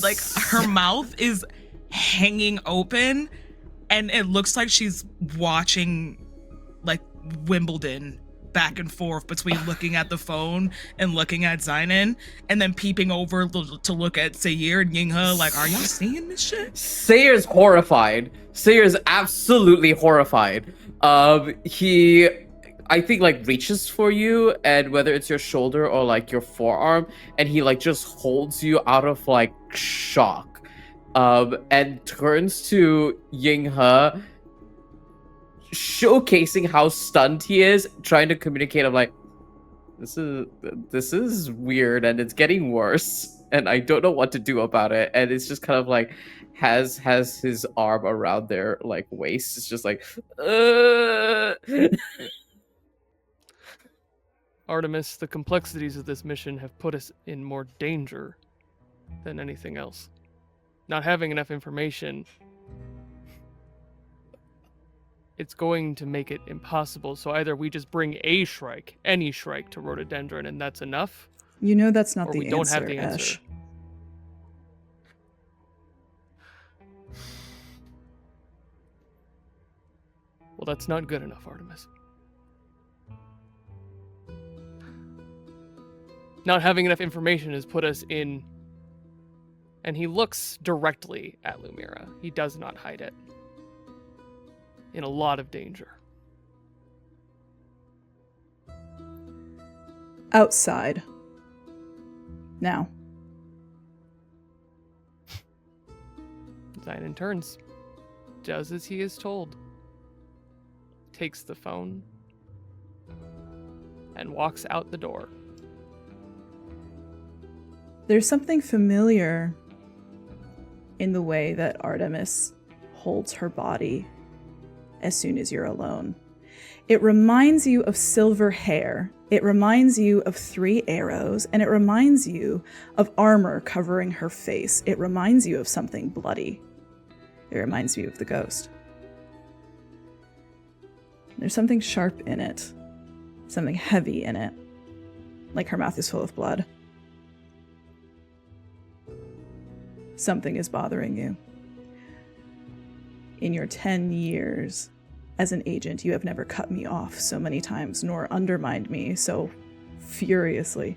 like her mouth is hanging open and it looks like she's watching like Wimbledon back and forth between looking at the phone and looking at Xainan and then peeping over to look at Seir and Ying-he like, are y'all seeing this shit? Seir's horrified. Seir's absolutely horrified. He, I think, like, reaches for you, and whether it's your shoulder or like your forearm, and he like just holds you out of like shock, and turns to Ying-he, showcasing how stunned he is, trying to communicate. I'm like, this is weird, and it's getting worse, and I don't know what to do about it. And it's just kind of like has his arm around their like waist. It's just like, Artemis, the complexities of this mission have put us in more danger than anything else. Not having enough information it's going to make it impossible. So either we just bring a Shrike, any Shrike, to Rhododendron, and that's enough. You know that's not Or the we answer, don't have the answer. Esch. Well, that's not good enough, Artemis. Not having enough information has put us in... And he looks directly at Lumièra. He does not hide it. In a lot of danger. Outside. Now. Xainan turns. Does as he is told. Takes the phone. And walks out the door. There's something familiar in the way that Artemis holds her body as soon as you're alone. It reminds you of silver hair, it reminds you of 3 arrows, and it reminds you of armor covering her face. It reminds you of something bloody. It reminds you of the ghost. There's something sharp in it, something heavy in it, like her mouth is full of blood. Something is bothering you. In your 10 years as an agent, you have never cut me off so many times, nor undermined me so furiously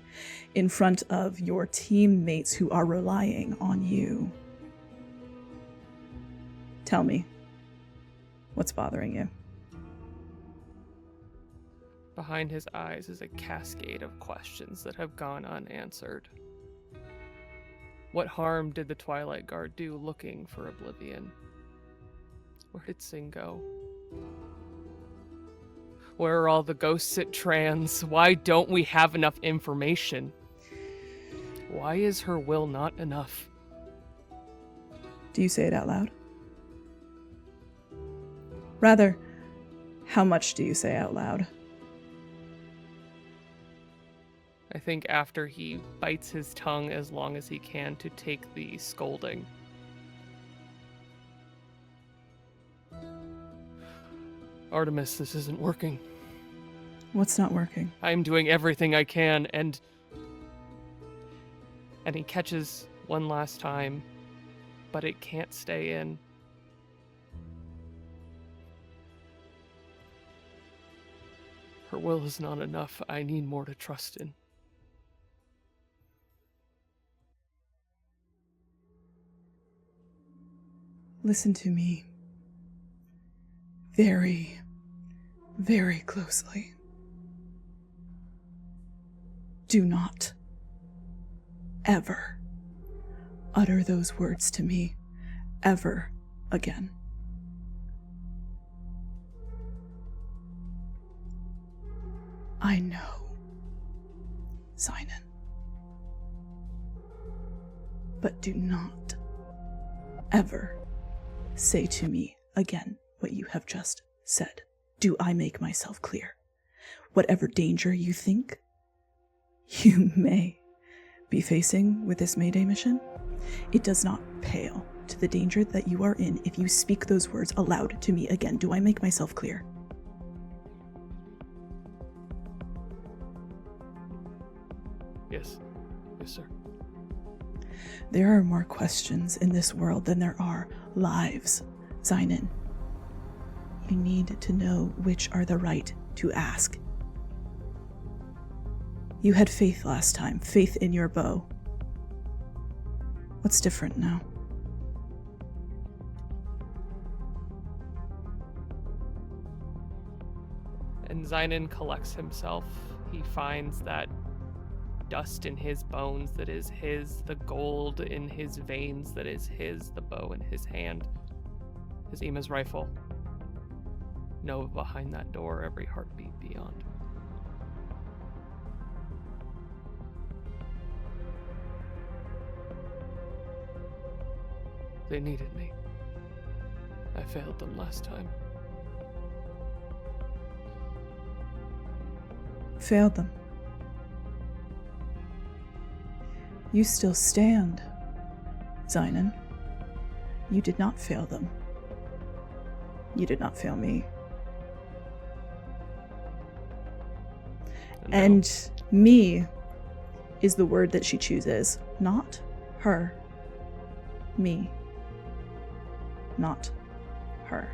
in front of your teammates who are relying on you. Tell me, what's bothering you? Behind his eyes is a cascade of questions that have gone unanswered. What harm did the Twilight Guard do looking for Oblivion? Where did Sing go? Where are all the ghosts at Trans? Why don't we have enough information? Why is her will not enough? Do you say it out loud? Rather, how much do you say out loud? I think after he bites his tongue as long as he can to take the scolding. Artemis, this isn't working. What's not working? I'm doing everything I can, and he catches one last time, but it can't stay in. Her will is not enough. I need more to trust in. Listen to me very, very closely. Do not ever utter those words to me ever again. I know, Xainan. But do not ever say to me again what you have just said. Do I make myself clear? Whatever danger you think you may be facing with this Mayday mission, it does not pale to the danger that you are in if you speak those words aloud to me again. Do I make myself clear? Yes. Yes, sir. There are more questions in this world than there are lives, Xainan. You need to know which are the right to ask. You had faith last time, faith in your bow. What's different now? And Xainan collects himself. He finds that dust in his bones that is his, the gold in his veins that is his, the bow in his hand, his Ima's rifle. Know behind that door every heartbeat beyond. They needed me. I failed them last time. Failed them. You still stand, Xainan. You did not fail them. You did not fail me. No. And me is the word that she chooses. Not her. Me. Not her.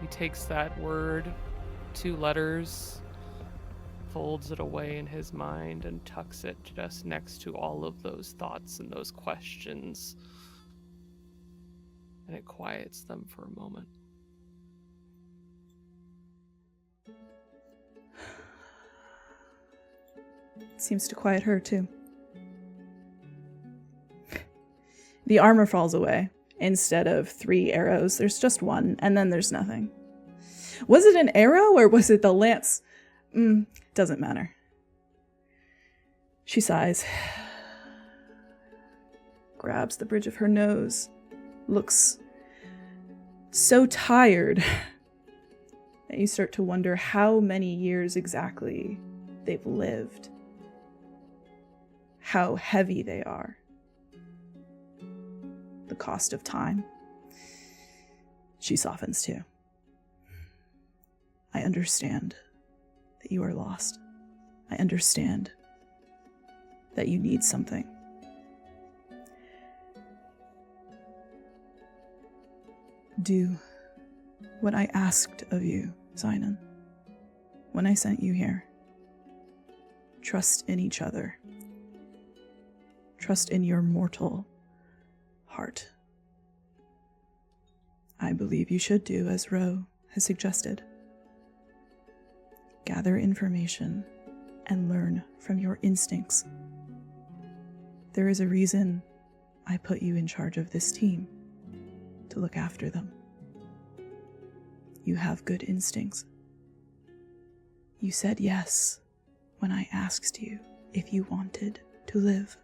He takes that word, 2 letters, folds it away in his mind, and tucks it just next to all of those thoughts and those questions. And it quiets them for a moment. Seems to quiet her, too. The armor falls away. Instead of 3 arrows, there's just 1, and then there's nothing. Was it an arrow, or was it the lance? Doesn't matter. She sighs. Grabs the bridge of her nose. Looks so tired that you start to wonder how many years exactly they've lived. How heavy they are. The cost of time. She softens too. I understand that you are lost. I understand that you need something. Do what I asked of you, Xainan, when I sent you here. Trust in each other. Trust in your mortal heart. I believe you should do as Ro has suggested. Gather information and learn from your instincts. There is a reason I put you in charge of this team, to look after them. You have good instincts. You said yes when I asked you if you wanted to live.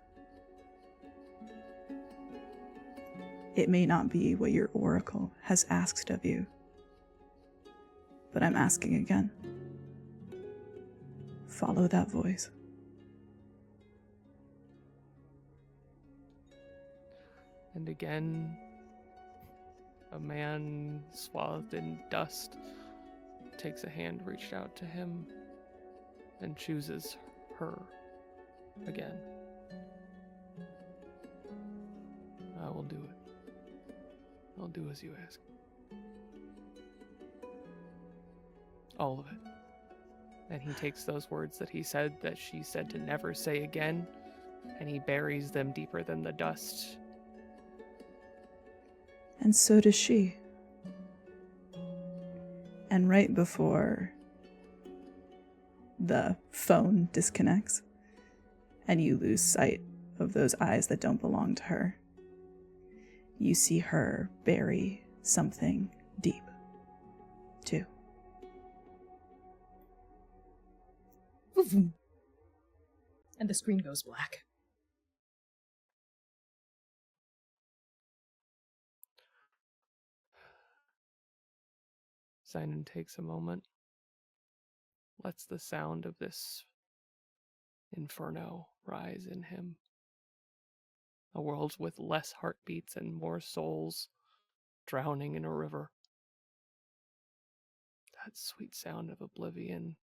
It may not be what your oracle has asked of you, but I'm asking again. Follow that voice. And again, a man swathed in dust takes a hand reached out to him and chooses her again. I will do it. I'll do as you ask. All of it. And he takes those words that he said, that she said to never say again, and he buries them deeper than the dust. And so does she. And right before the phone disconnects, and you lose sight of those eyes that don't belong to her, you see her bury something deep, too. And the screen goes black. Xainan takes a moment, lets the sound of this inferno rise in him. A world with less heartbeats and more souls drowning in a river. That sweet sound of oblivion,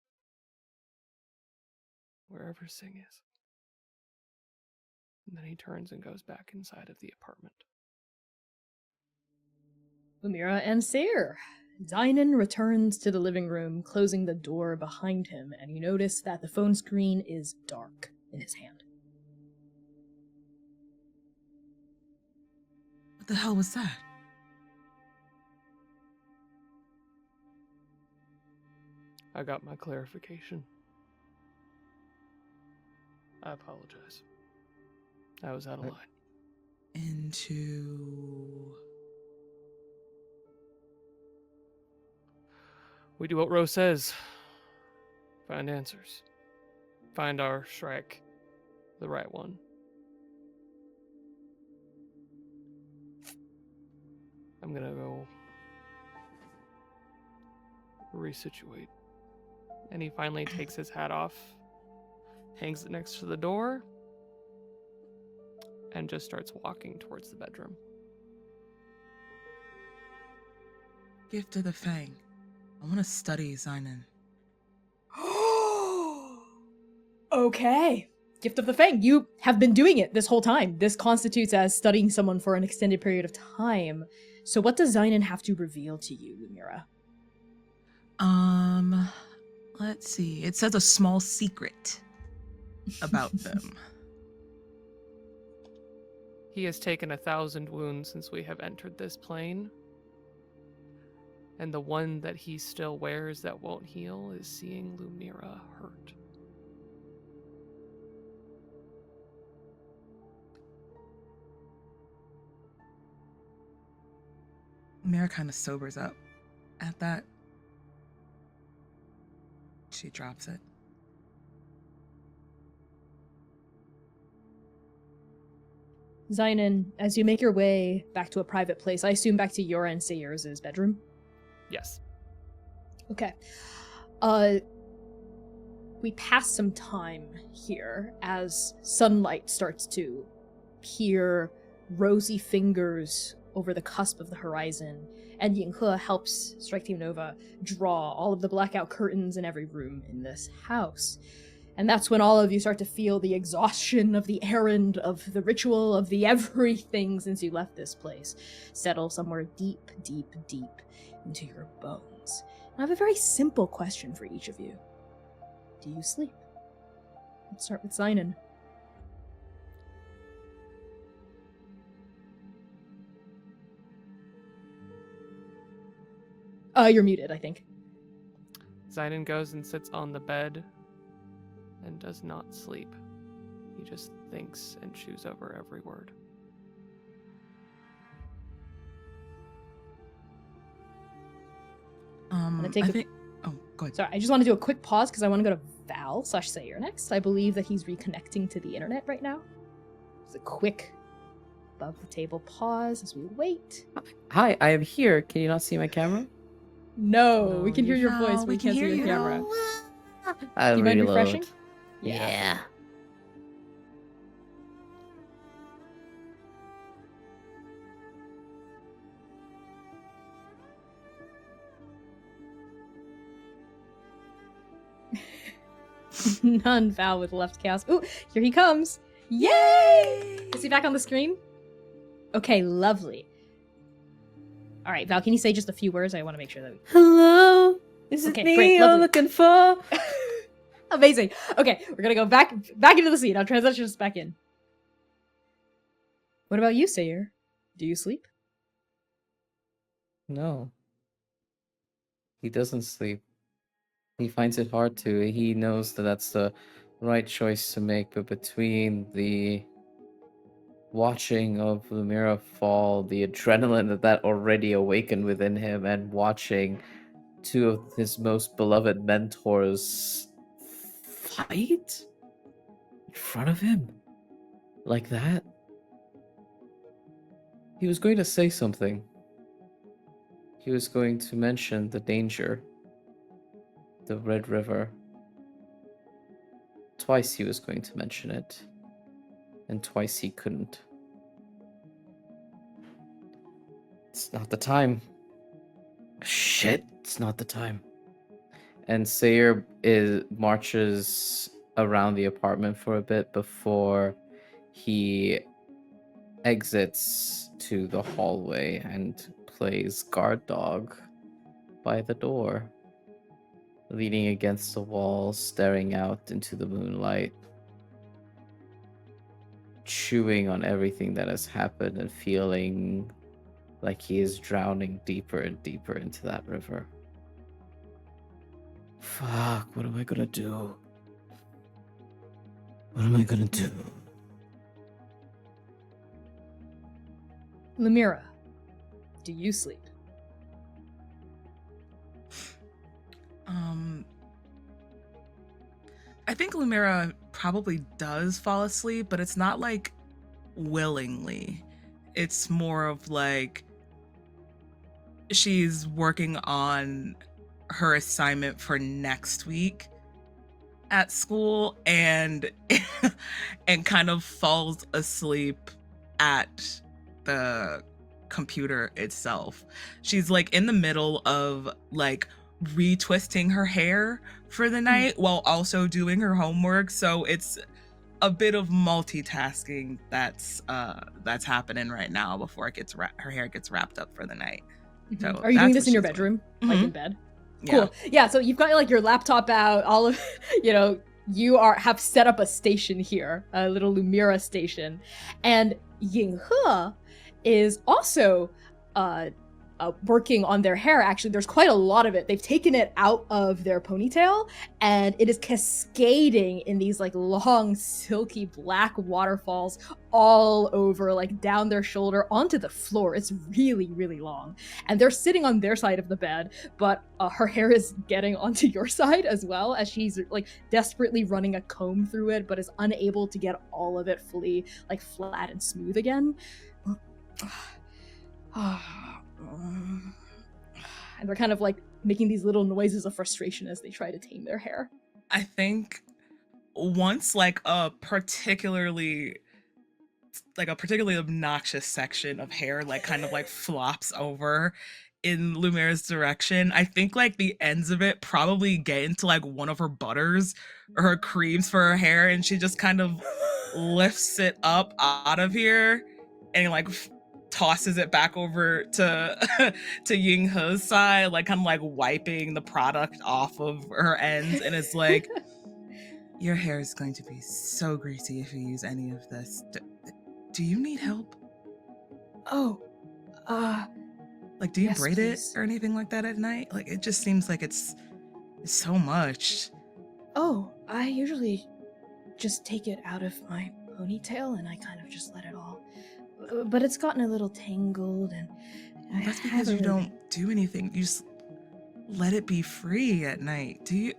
wherever Sing is. And then he turns and goes back inside of the apartment. Lumièra and Seir. Xainan returns to the living room, closing the door behind him, and you notice that the phone screen is dark in his hand. What the hell was that? I got my clarification. I apologize. I was out of line. Into... We do what Ro says. Find answers. Find our Shrek. The right one. I'm gonna go resituate. And he finally takes his hat off, hangs it next to the door, and just starts walking towards the bedroom. Gift of the Fang. I want to study Xainan. Okay. Gift of the Fang. You have been doing it this whole time. This constitutes as studying someone for an extended period of time. So what does Xainan have to reveal to you, Lumièra? Let's see. It says a small secret about them. He has taken 1,000 wounds since we have entered this plane. And the one that he still wears that won't heal is seeing Lumièra hurt. Lumièra kind of sobers up at that. She drops it. Xainan, as you make your way back to a private place, I assume back to your and Seir's bedroom? Yes. Okay. We pass some time here as sunlight starts to peer rosy fingers over the cusp of the horizon, and Yinghe helps Strike Team Nova draw all of the blackout curtains in every room in this house. And that's when all of you start to feel the exhaustion of the errand, of the ritual, of the everything since you left this place settle somewhere deep, deep, deep into your bones. I have a very simple question for each of you. Do you sleep? Let's start with Xainan. You're muted, I think. Xainan goes and sits on the bed and does not sleep. He just thinks and chews over every word. I'm gonna take Oh, go ahead. Sorry, I just want to do a quick pause because I want to go to Val/Seir next. I believe that he's reconnecting to the internet right now. Just a quick above the table pause as we wait. Hi, I am here. Can you not see my camera? No, we can hear your voice. We can't see hear your you. camera. I Do you mind reload. refreshing? Yeah. None Val with left cast. Ooh, here he comes. Yay! Is he back on the screen? Okay, lovely. All right, Val, can you say just a few words? I want to make sure that we... Hello, is it Okay, me great, you're lovely. looking for? Amazing. Okay, we're gonna go back into the scene. I'll transition us back in. What about you, Seir? Do you sleep? No. He doesn't sleep. He finds it hard to. He knows that that's the right choice to make, but between the watching of Lumièra fall, the adrenaline that already awakened within him, and watching two of his most beloved mentors fight in front of him like that, he was going to say something. He was going to mention the danger, the Red River. Twice he was going to mention it, and twice he couldn't. It's not the time. Shit, it's not the time. And Seir marches around the apartment for a bit before he exits to the hallway and plays guard dog by the door, leaning against the wall, staring out into the moonlight, chewing on everything that has happened and feeling like he is drowning deeper and deeper into that river. Fuck, what am I gonna do? What am I gonna do? Lumièra, do you sleep? I think Lumièra probably does fall asleep, but it's not like willingly. It's more of like she's working on her assignment for next week at school and and kind of falls asleep at the computer itself. She's like in the middle of like retwisting her hair for the night while also doing her homework. So it's a bit of multitasking that's happening right now before it gets her hair gets wrapped up for the night. So are you doing this in your she's bedroom, doing. like Mhm. in bed? Yeah. Cool. Yeah. So you've got like your laptop out. All of you have set up a station here, a little Lumièra station, and Yinghe is also working on their hair. Actually, there's quite a lot of it. They've taken it out of their ponytail, and it is cascading in these like long, silky black waterfalls all over, like down their shoulder onto the floor. It's really, really long, and they're sitting on their side of the bed, but her hair is getting onto your side as well, as she's like desperately running a comb through it, but is unable to get all of it fully like flat and smooth again. And they're kind of like making these little noises of frustration as they try to tame their hair. I think once like a particularly obnoxious section of hair like kind of like flops over in Lumièra's direction, I think like the ends of it probably get into like one of her butters or her creams for her hair, and she just kind of lifts it up out of here and like tosses it back over to Yinghe's side, like kind of like wiping the product off of her ends, and it's like, your hair is going to be so greasy if you use any of this. Do you need help? Oh, Like, do you yes, braid please. it or anything like that at night? Like, it just seems like it's so much. Oh, I usually just take it out of my ponytail and I kind of just let it all. But it's gotten a little tangled, and Well, that's because you don't do anything. You just let it be free at night. Do you?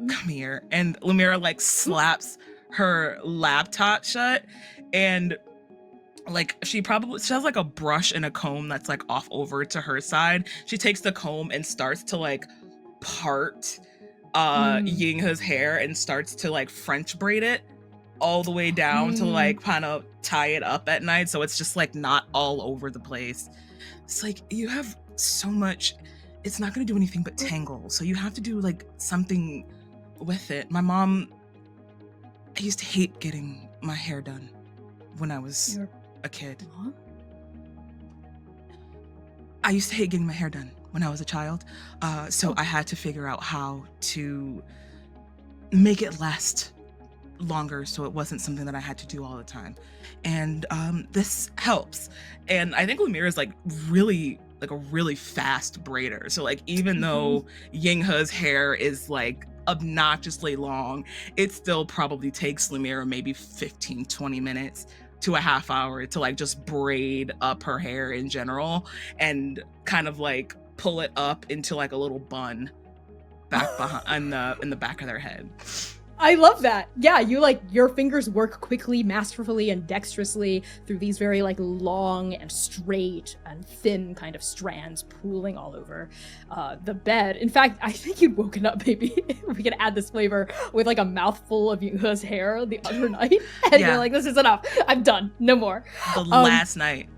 Come here. And Lumièra like slaps her laptop shut, and like she has like a brush and a comb that's like off over to her side. She takes the comb and starts to like part Yinghe's hair and starts to like French braid it all the way down to like kind of tie it up at night, so it's just like not all over the place. It's like, you have so much, it's not going to do anything but tangle, so you have to do like something with it. My mom, I used to hate getting my hair done when I was a kid. Mom? I used to hate getting my hair done when I was a child, so I had to figure out how to make it last longer, so it wasn't something that I had to do all the time, and this helps. And I think Lumièra is like a really fast braider, so like even though Yinghe's hair is like obnoxiously long, it still probably takes Lumièra maybe 15-20 minutes to a half hour to like just braid up her hair in general and kind of like pull it up into like a little bun back behind in the back of their head. I love that. Yeah, you like your fingers work quickly, masterfully, and dexterously through these very like long and straight and thin kind of strands pooling all over the bed. In fact, I think you'd woken up, maybe we could add this flavor, with like a mouthful of Yinghe's hair the other night, and you're like, this is enough. I'm done. No more. Last night,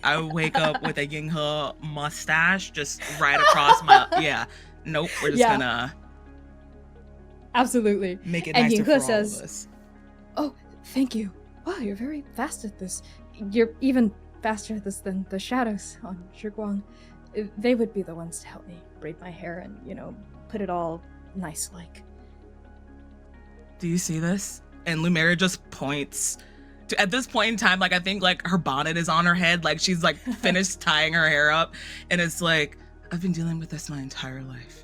I wake up with a Yinghe mustache just right across my. Nope, we're just gonna. Absolutely. Make it and nicer Yinghe for all says, of us. Oh, thank you. Wow, you're very fast at this. You're even faster at this than the shadows on Zhiguang. They would be the ones to help me braid my hair and, put it all nice-like. Do you see this? And Lumièra just points to, at this point in time, like I think like her bonnet is on her head, like she's like finished tying her hair up, and it's like, I've been dealing with this my entire life.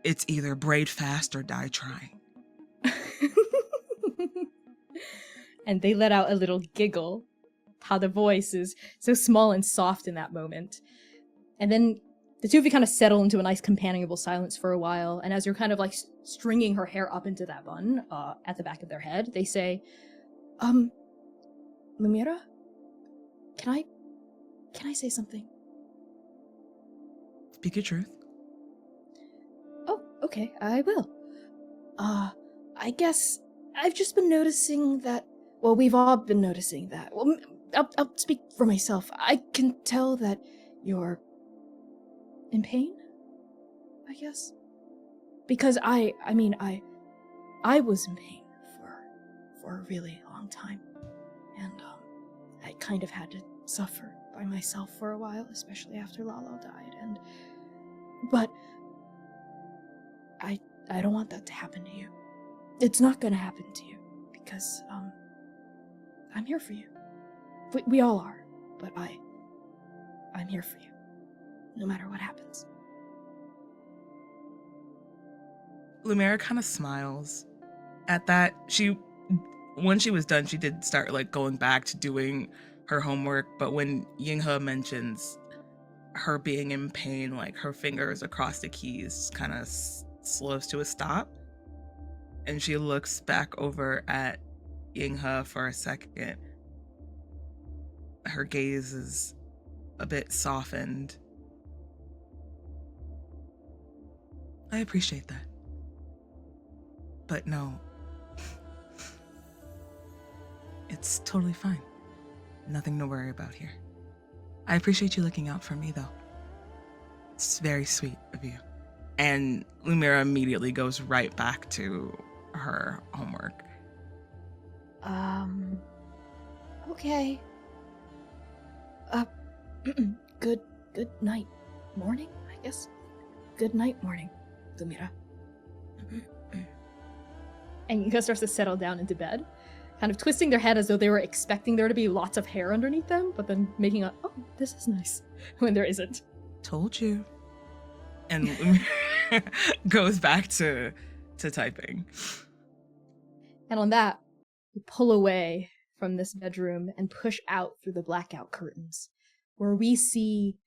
It's either braid fast or die trying. And they let out a little giggle. How the voice is so small and soft in that moment. And then the two of you kind of settle into a nice companionable silence for a while, and as you're kind of like stringing her hair up into that bun at the back of their head, they say, Lumièra? Can I say something? Speak your truth. Oh, okay, I will. I guess I've just been noticing that, well, we've all been noticing that. Well, I'll speak for myself. I can tell that you're in pain, I guess. Because I was in pain for a really long time. And I kind of had to suffer by myself for a while, especially after Lalo died. But I don't want that to happen to you. It's not gonna happen to you because I'm here for you. We all are, but I'm here for you, no matter what happens. Lumièra kind of smiles at that. When she was done, she did start like going back to doing her homework, but when Yinghe mentions her being in pain, like her fingers across the keys kind of slows to a stop, and she looks back over at Yinghe for a second. Her gaze is a bit softened. I appreciate that. But no, it's totally fine. Nothing to worry about here. I appreciate you looking out for me, though. It's very sweet of you. And Lumièra immediately goes right back to her homework. Okay. Good night, morning, I guess. Good night, morning, Lumièra. And Yinghe starts to settle down into bed, kind of twisting their head as though they were expecting there to be lots of hair underneath them, but then making a, oh, this is nice, when there isn't. Told you. And Lumièra goes back to typing. And on that, we pull away from this bedroom and push out through the blackout curtains, where we see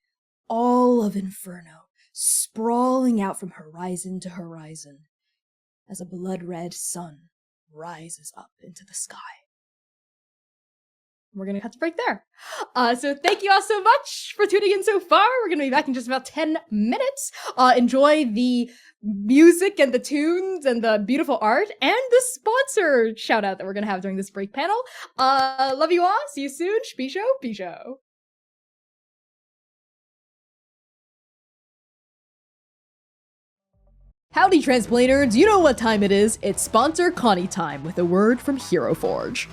all of Inferno sprawling out from horizon to horizon as a blood-red sun rises up into the sky. We're going to cut to break there. So thank you all so much for tuning in so far. We're going to be back in just about 10 minutes. Enjoy the music and the tunes and the beautiful art and the sponsor shout out that we're going to have during this break panel. Love you all. See you soon. Bisho. Howdy, Transplaners! You know what time it is. It's sponsor Connie time with a word from Hero Forge.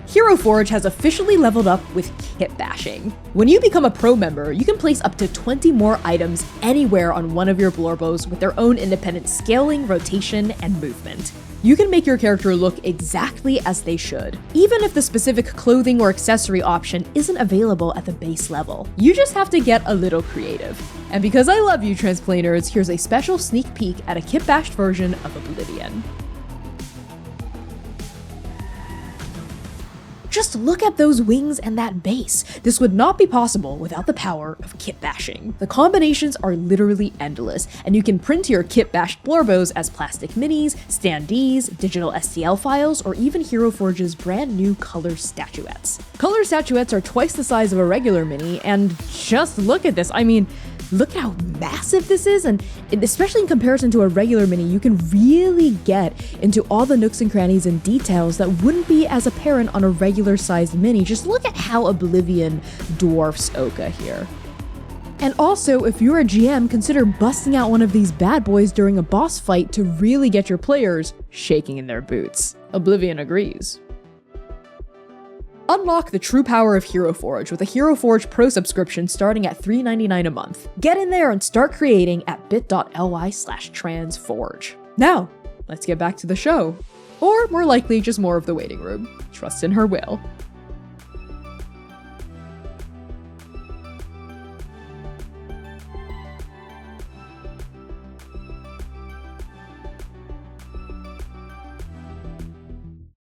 Hero Forge has officially leveled up with kit bashing. When you become a pro member, you can place up to 20 more items anywhere on one of your Blorbos with their own independent scaling, rotation, and movement. You can make your character look exactly as they should, even if the specific clothing or accessory option isn't available at the base level. You just have to get a little creative. And because I love you, Transplaners, here's a special sneak peek at a kit-bashed version of Oblivion. Just look at those wings and that base. This would not be possible without the power of kit bashing. The combinations are literally endless, and you can print your kit bashed Blorbos as plastic minis, standees, digital STL files, or even Hero Forge's brand new color statuettes. Color statuettes are twice the size of a regular mini, and just look at this. I mean, look how massive this is, and especially in comparison to a regular mini, you can really get into all the nooks and crannies and details that wouldn't be as apparent on a regular sized mini. Just look at how Oblivion dwarfs Oka here. And also, if you're a GM, consider busting out one of these bad boys during a boss fight to really get your players shaking in their boots. Oblivion agrees. Unlock the true power of Hero Forge with a Hero Forge Pro subscription starting at $3.99 a month. Get in there and start creating at bit.ly/transforge. Now, let's get back to the show. Or more likely, just more of the waiting room. Trust in her will.